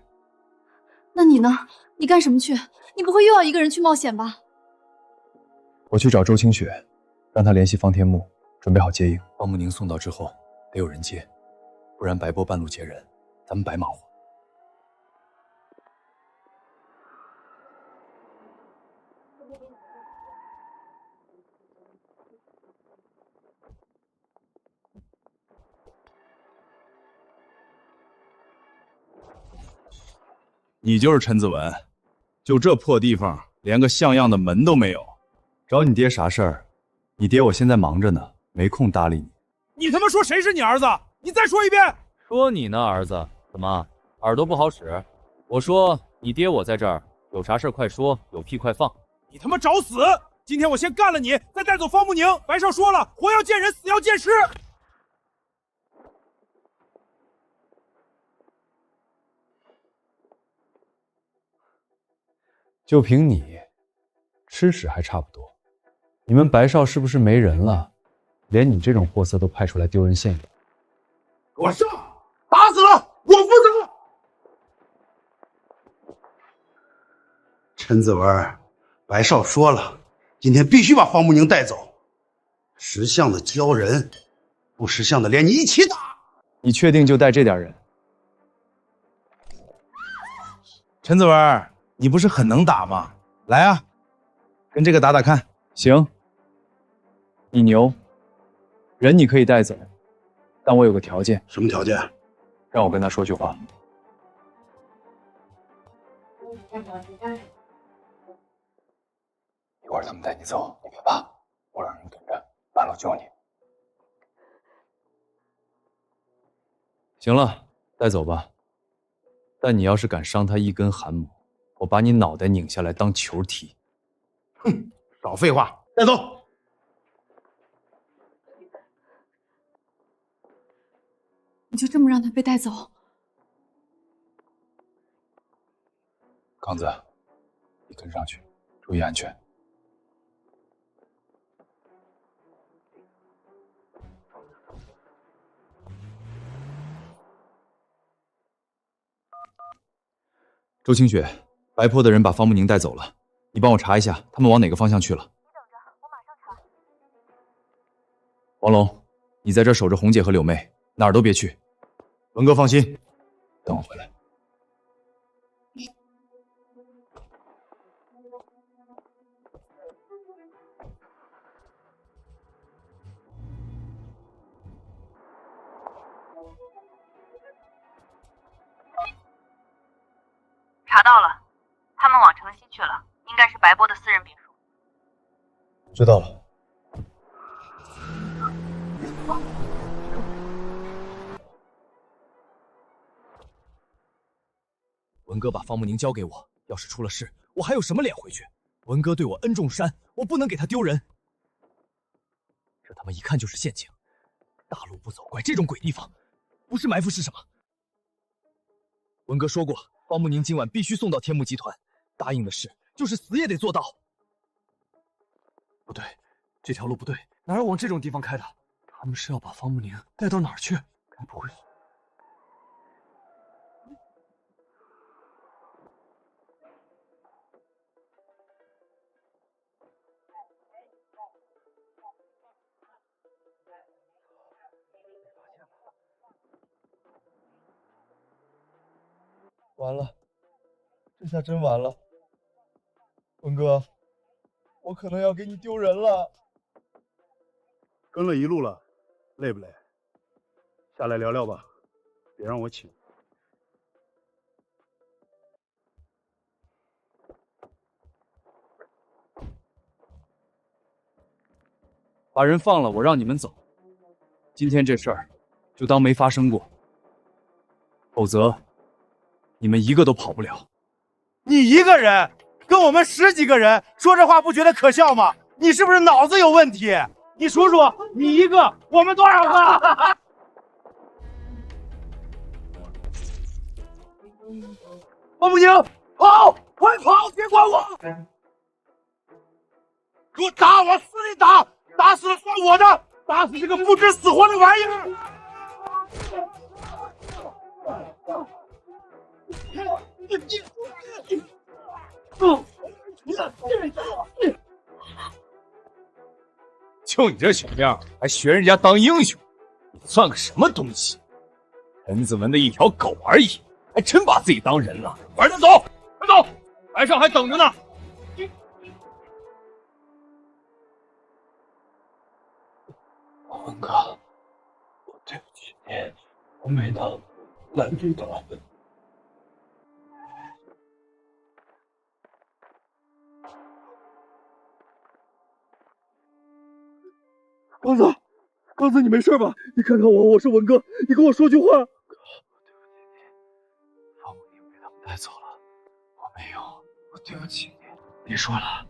那你呢？你干什么去？你不会又要一个人去冒险吧？我去找周清雪，让她联系方天木，准备好接应。方慕宁送到之后，得有人接，不然白波半路截人，咱们白忙活。你就是陈子文，就这破地方，连个像样的门都没有。找你爹啥事儿？你爹我现在忙着呢，没空搭理你。你他妈说谁是你儿子？你再说一遍！说你呢，儿子，怎么耳朵不好使？我说你爹我在这儿，有啥事快说，有屁快放。你他妈找死！今天我先干了你，再带走方慕宁。白少说了，活要见人，死要见尸。就凭你，吃屎还差不多。你们白少是不是没人了？连你这种货色都派出来丢人现眼。给我上！打死了，我负责。陈子文，白少说了，今天必须把方慕宁带走。识相的教人，不识相的连你一起打。你确定就带这点人？陈子文，你不是很能打吗？来啊，跟这个打打看。行，你牛，人你可以带走，但我有个条件。什么条件？让我跟他说句话。一会儿他们带你走，你别怕，我让人跟着，半路救你。行了，带走吧。但你要是敢伤他一根汗毛，我把你脑袋拧下来当球踢。哼，少废话，带走。你就这么让他被带走？刚子，你跟上去，注意安全。周清雪，白坡的人把方慕宁带走了，你帮我查一下，他们往哪个方向去了？你等着，我马上查。王龙，你在这守着红姐和柳妹，哪儿都别去。文哥放心，等我回来。查到了，他们往城西去了，应该是白波的私人别墅。知道了。文哥把方慕宁交给我，要是出了事，我还有什么脸回去？文哥对我恩重山，我不能给他丢人。这他妈一看就是陷阱，大路不走怪这种鬼地方，不是埋伏是什么？文哥说过，方慕宁今晚必须送到天幕集团，答应的事就是死也得做到。不对，这条路不对，哪有往这种地方开的？他们是要把方慕宁带到哪儿去？该不会是……完了，这下真完了。文哥，我可能要给你丢人了。跟了一路了，累不累？下来聊聊吧，别让我请。把人放了，我让你们走。今天这事儿就当没发生过，否则你们一个都跑不了。你一个人跟我们10几个人说这话，不觉得可笑吗？你是不是脑子有问题？你数数，你一个，我们多少个？方慕宁，跑，快跑，别管我！给我打，往死里打，打死了算我的，打死这个不知死活的玩意儿！就你这小样，还学人家当英雄，你算个什么东西？陈子文的一条狗而已，还真把自己当人了。快点走，快走，台上还等着呢。文哥，我对不起你，我没能拦住他们。刚子，刚子，你没事吧？你看看我，我是文哥，你跟我说句话。方慕宁被他们带走了，我没有，我对不起你。别说了，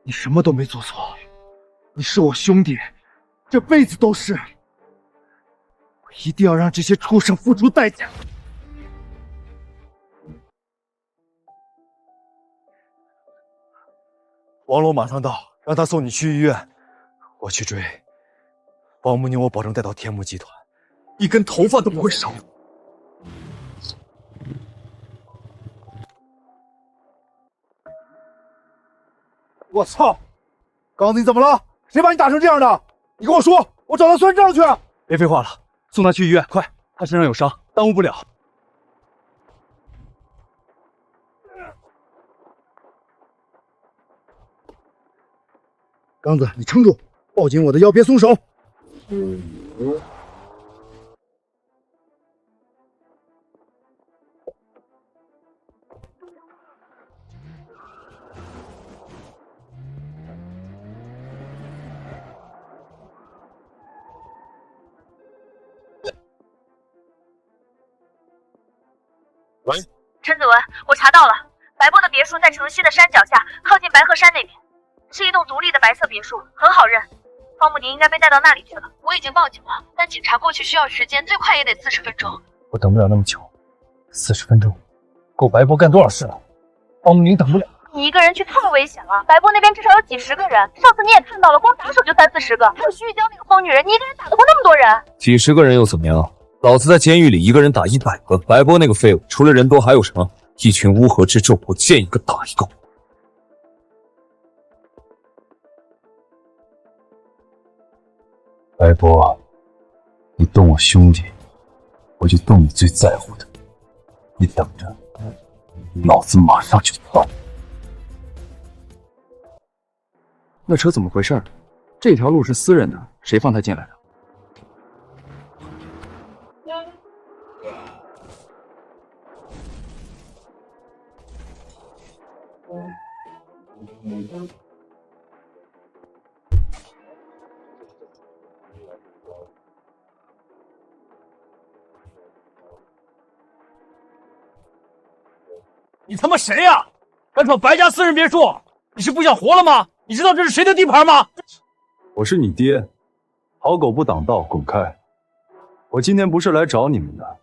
你什么都没做错，你是我兄弟，这辈子都是。我一定要让这些畜生付出代价。王龙马上到，让他送你去医院。我去追方慕宁，我保证带到天幕集团，一根头发都不会少。我操！刚子，你怎么了？谁把你打成这样的？你跟我说，我找他算账去。别废话了，送他去医院，快！他身上有伤，耽误不了。刚子，你撑住，抱紧我的腰，别松手。喂，陈子文，我查到了，白波的别墅在城西的山脚下，靠近白鹤山那边，是一栋独立的白色别墅，很好认。方慕宁应该被带到那里去了。我已经报警了，但警察过去需要时间，最快也得40分钟。我等不了那么久，40分钟，够白波干多少事了？方慕宁等不了。你一个人去太危险了，白波那边至少有几十个人，上次你也看到了，光打手就30-40个，还有徐玉娇那个疯女人，你一个人打得过那么多人？几十个人又怎么样？老子在监狱里一个人打100个，白波那个废物，除了人多还有什么？一群乌合之众，我见一个打一个。白波，你动我兄弟，我就动你最在乎的。你等着，老子马上就到。那车怎么回事？这条路是私人的，谁放他进来的？你他妈谁呀？敢闯白家私人别墅？你是不想活了吗？你知道这是谁的地盘吗？我是你爹，好狗不挡道，滚开！我今天不是来找你们的，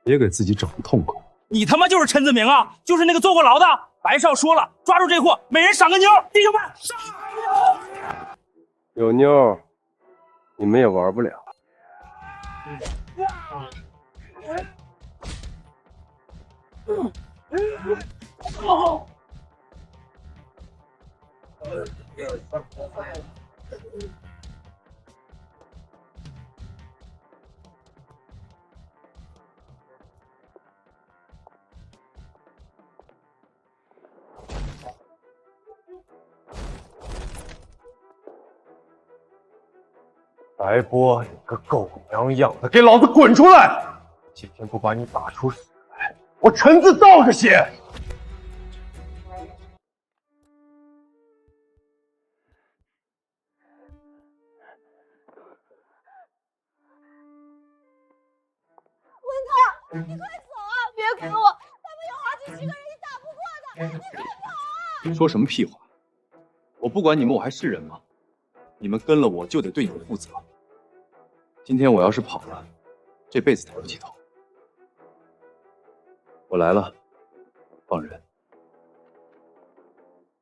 别给自己找个痛快。你他妈就是陈子明啊！就是那个坐过牢的。白少说了，抓住这货，每人赏个妞。弟兄们，上！有妞，你们也玩不了。白波，你个狗娘养的，给老子滚出来！今天不把你打出屎来，我陈字倒着写。文哥，你快走啊！别管我，他们有好几十个人，你打不过的，你快走啊！说什么屁话！我不管你们，我还是人吗？你们跟了我就得对你们负责。今天我要是跑了，这辈子抬不起头。我来了，放人。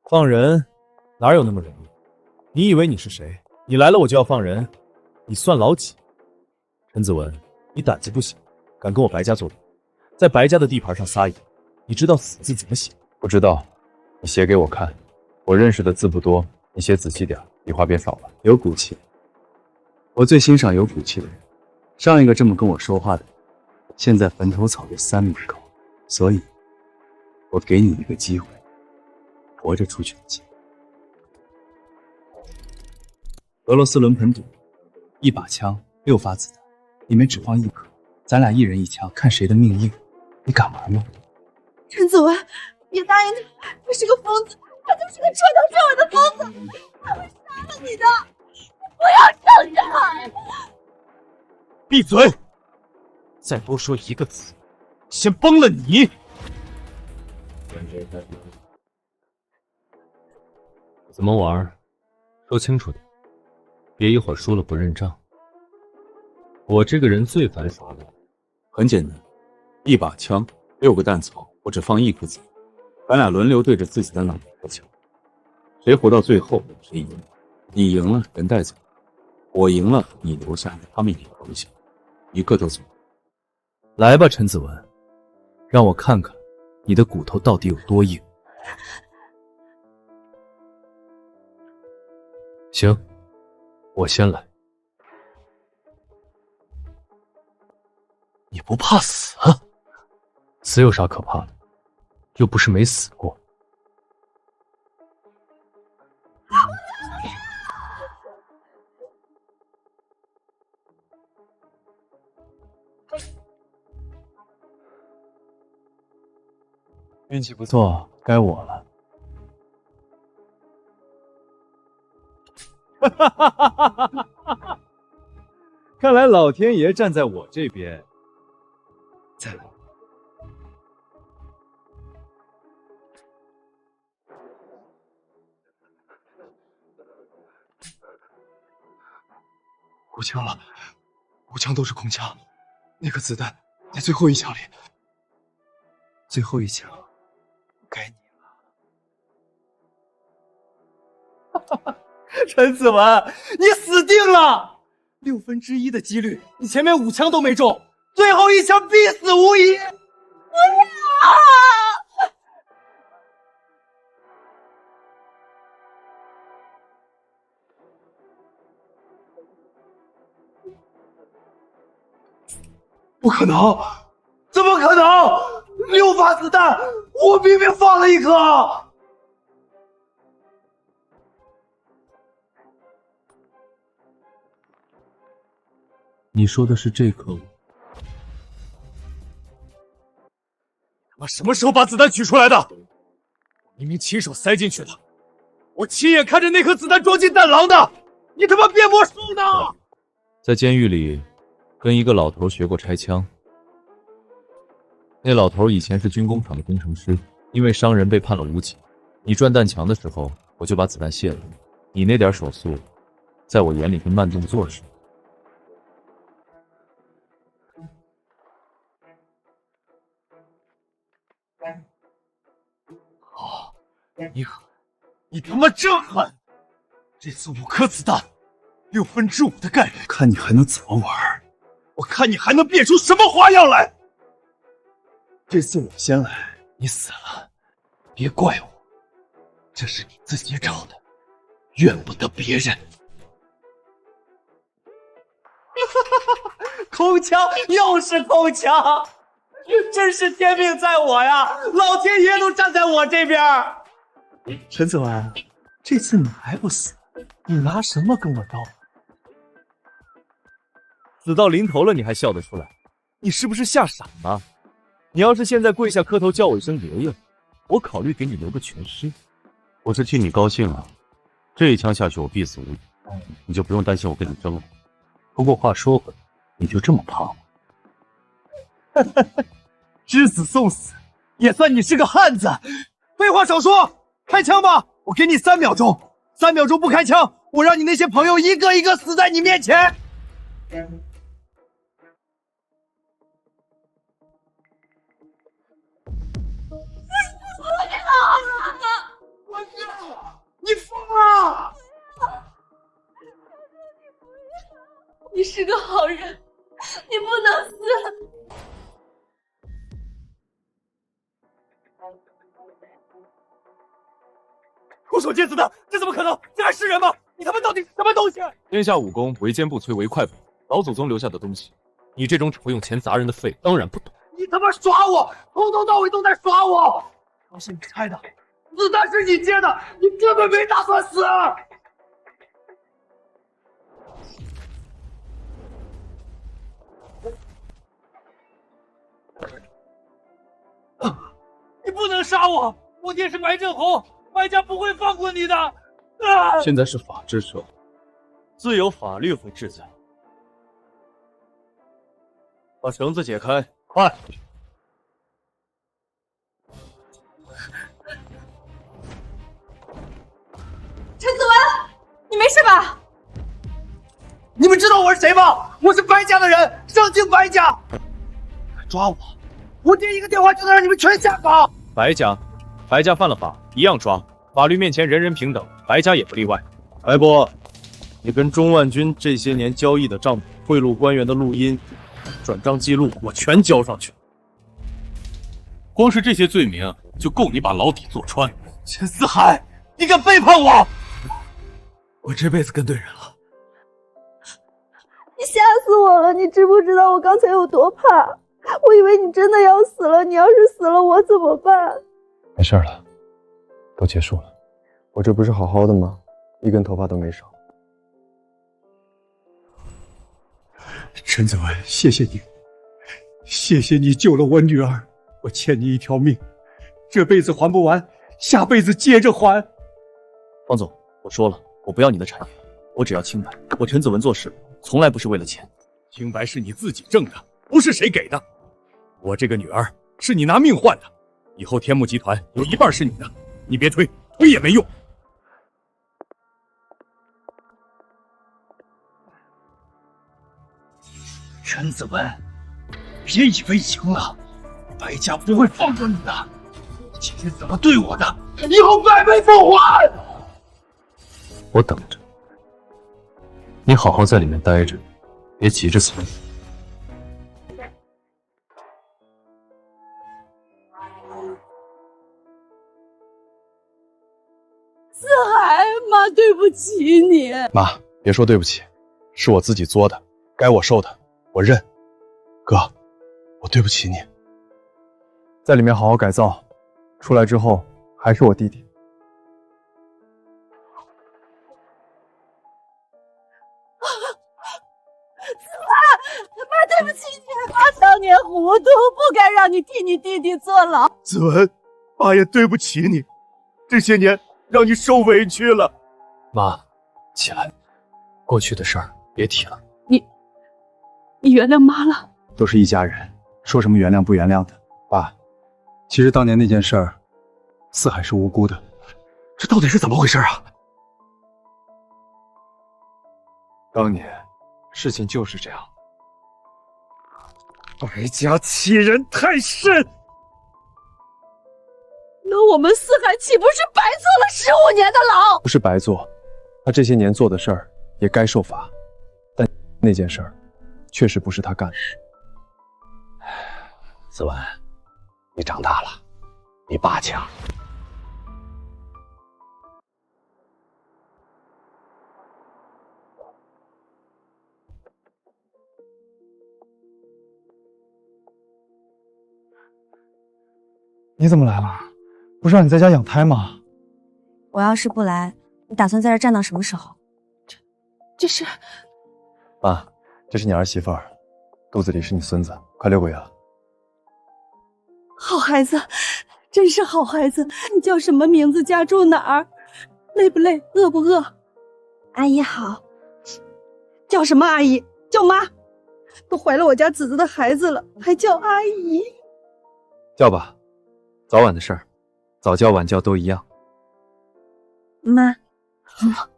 放人？哪有那么容易？你以为你是谁？你来了我就要放人？你算老几？陈子文，你胆子不小，敢跟我白家作对，在白家的地盘上撒野。你知道死字怎么写？不知道，你写给我看。我认识的字不多，你写仔细点，笔画别少了。有骨气。我最欣赏有骨气的人。上一个这么跟我说话的人，现在坟头草就3米高，所以，我给你一个机会，活着出去的机会。俄罗斯轮盆赌，1把枪6发子弹，里面只放1颗，咱俩1人1枪，看谁的命硬。你敢玩吗？陈子文，别答应他，他是个疯子，他就是个彻头彻尾的疯子，他会杀了你的，你要郑海！闭嘴！再多说一个字，先崩了你！怎么玩？说清楚点，别一会儿输了不认账。我这个人最烦耍赖。很简单，一把枪，6个弹草，我只放1颗子弹，咱俩轮流对着自己的脑袋开枪，谁活到最后谁赢。你赢了，人带走；我赢了，你留下，他们也留下，一个都走。来吧，陈子文，让我看看你的骨头到底有多硬。行，我先来。你不怕死啊？死有啥可怕的？又不是没死过。运气不错，该我了。看来老天爷站在我这边。再来。无枪了，5枪都是空枪，那颗子弹在最后一枪里。最后一枪，该你了。陈子文，你死定了！1/6的几率，你前面5枪都没中，最后一枪必死无疑。不要！不可能！怎么可能？6发子弹，我明明放了1颗。你说的是这颗？他妈什么时候把子弹取出来的？我明明亲手塞进去的，我亲眼看着那颗子弹装进弹囊的，你他妈变魔术呢？在监狱里，跟一个老头学过拆枪。那老头以前是军工厂的工程师，因为伤人被判了无期。你转弹墙的时候，我就把子弹卸了。你那点手速，在我眼里跟慢动作似的。好，你狠，你他妈真狠！这次5颗子弹，5/6的概率，看你还能怎么玩？我看你还能变出什么花样来！这次我先来，你死了，别怪我，这是你自己找的，怨不得别人。空枪又是空枪，真是天命在我呀！老天爷都站在我这边。陈子文，这次你还不死？你拿什么跟我斗？死到临头了，你还笑得出来？你是不是吓傻了？你要是现在跪下磕头叫我一声爷爷，我考虑给你留个全尸。我是替你高兴啊，这一枪下去我必死无疑，你就不用担心我跟你争了。不过话说回来，你就这么怕吗？知死送死，也算你是个汉子。废话少说，开枪吧！我给你3秒钟，3秒钟不开枪，我让你那些朋友一个一个死在你面前。你疯了！你是个好人，你不能死。徒手接子弹，这怎么可能？这还是人吗？你他妈到底是什么东西？天下武功，唯坚不摧，唯快不破，老祖宗留下的东西，你这种只会用钱砸人的废当然不懂。你他妈耍我，从头到尾都在耍我！枪是你拆的，子弹是你接的，你根本没打算死。你不能杀我！我爹是白振宏，白家不会放过你的。现在是法治社会，自有法律会治罪。把绳子解开，快！陈子文，你没事吧？你们知道我是谁吗？我是白家的人，上京白家。抓我，我爹一个电话就能让你们全下岗。白家犯了法，一样抓。法律面前人人平等，白家也不例外。白波，你跟钟万军这些年交易的账本、贿赂官员的录音、转账记录，我全交上去。光是这些罪名就够你把牢底坐穿。陈思海，你敢背叛我？我这辈子跟对人了。你吓死我了！你知不知道我刚才有多怕？我以为你真的要死了。你要是死了，我怎么办？没事了，都结束了。我这不是好好的吗？一根头发都没少。陈子文，谢谢你，谢谢你救了我女儿，我欠你一条命，这辈子还不完，下辈子接着还。方总，我说了，我不要你的产业，我只要清白。我陈子文做事从来不是为了钱。清白是你自己挣的，不是谁给的。我这个女儿是你拿命换的，以后天目集团有一半是你的，你别推，推也没用。陈子文，别以为赢了，白家不会放过你的。你今天怎么对我的，以后百倍奉还。我等着。你好好在里面待着，别急着走。四海，妈对不起你。妈，别说对不起，是我自己作的，该我受的，我认。哥，我对不起你。在里面好好改造，出来之后还是我弟弟。妈对不起你，妈当年糊涂，不该让你替你弟弟坐牢。子文，爸也对不起你，这些年让你受委屈了。妈，起来，过去的事儿别提了。你原谅妈了？都是一家人，说什么原谅不原谅的。爸，其实当年那件事儿，四海是无辜的。这到底是怎么回事啊？当年事情就是这样。白家欺人太甚，那我们四海岂不是白坐了15年的牢？不是白做，他这些年做的事儿也该受罚，但那件事儿确实不是他干的。子文，你长大了，比爸强。你怎么来了？不是让你在家养胎吗？我要是不来，你打算在这站到什么时候？这是……妈，这是你儿媳妇儿，肚子里是你孙子，快6个月了。好孩子，真是好孩子。你叫什么名字？家住哪儿？累不累？饿不饿？阿姨好。叫什么阿姨？叫妈。都怀了我家子子的孩子了，还叫阿姨？叫吧，早晚的事儿，早叫晚叫都一样。妈，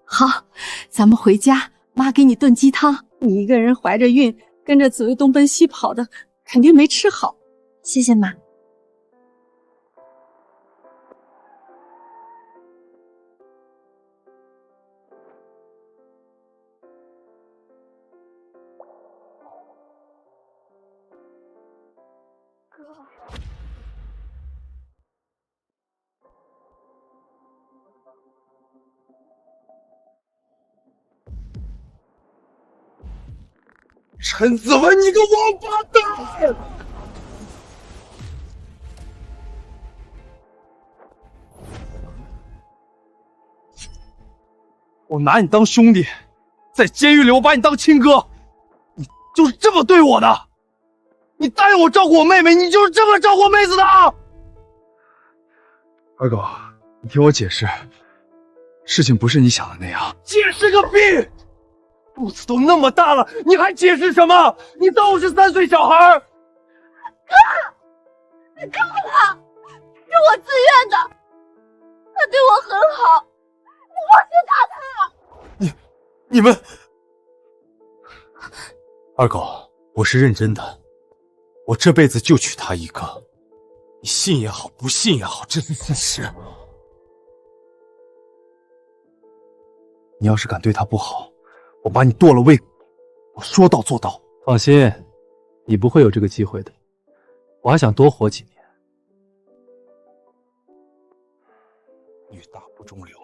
好，咱们回家，妈给你炖鸡汤。你一个人怀着孕，跟着紫薇东奔西跑的，肯定没吃好。谢谢妈。陈子文，你个王八蛋！我拿你当兄弟，在监狱里我把你当亲哥，你就是这么对我的？你答应我照顾我妹妹，你就是这么照顾我妹子的？二狗，你听我解释，事情不是你想的那样。解释个屁！肚子都那么大了，你还解释什么？你当我是3岁小孩？哥，你够了，是我自愿的，他对我很好，你放心打他。你们，二狗，我是认真的，我这辈子就娶她一个，你信也好，不信也好，这是事实。你要是敢对他不好，我把你剁了喂，我说到做到。放心，你不会有这个机会的。我还想多活几年。女大不中留。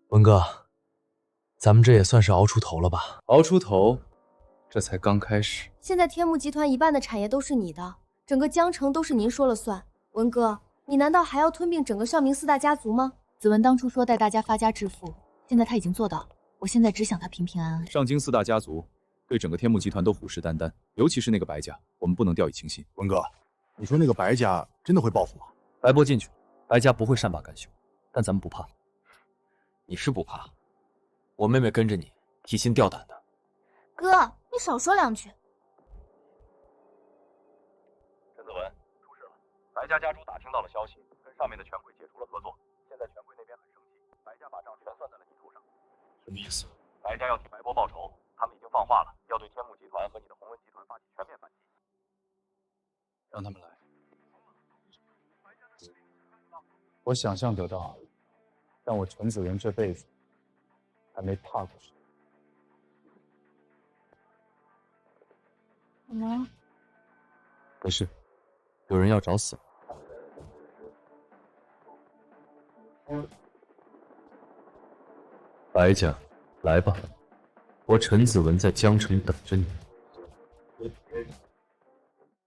文哥，咱们这也算是熬出头了吧？熬出头，这才刚开始。现在天幕集团1半的产业都是你的，整个江城都是您说了算。文哥，你难道还要吞并整个少明4大家族吗？子文当初说带大家发家致富，现在他已经做到了。我现在只想他平平安安。上京4大家族对整个天幕集团都虎视眈眈，尤其是那个白家，我们不能掉以轻心。文哥，你说那个白家真的会报复吗？白波进去，白家不会善罢甘休，但咱们不怕。你是不怕，我妹妹跟着你，提心吊胆的。哥，你少说2句。陈子文，出事了！白家家主打听到了消息，跟上面的权贵解除了合作。现在权贵那边很生气，白家把账全算在了你头上。什么意思？白家要替白波报仇，他们已经放话了，要对天幕集团和你的鸿文集团发起全面反击。让他们来。我想象得到，但我陈子文这辈子还没踏过去。怎么了？没事，有人要找死。白家，来吧，我陈子文在江城等着你。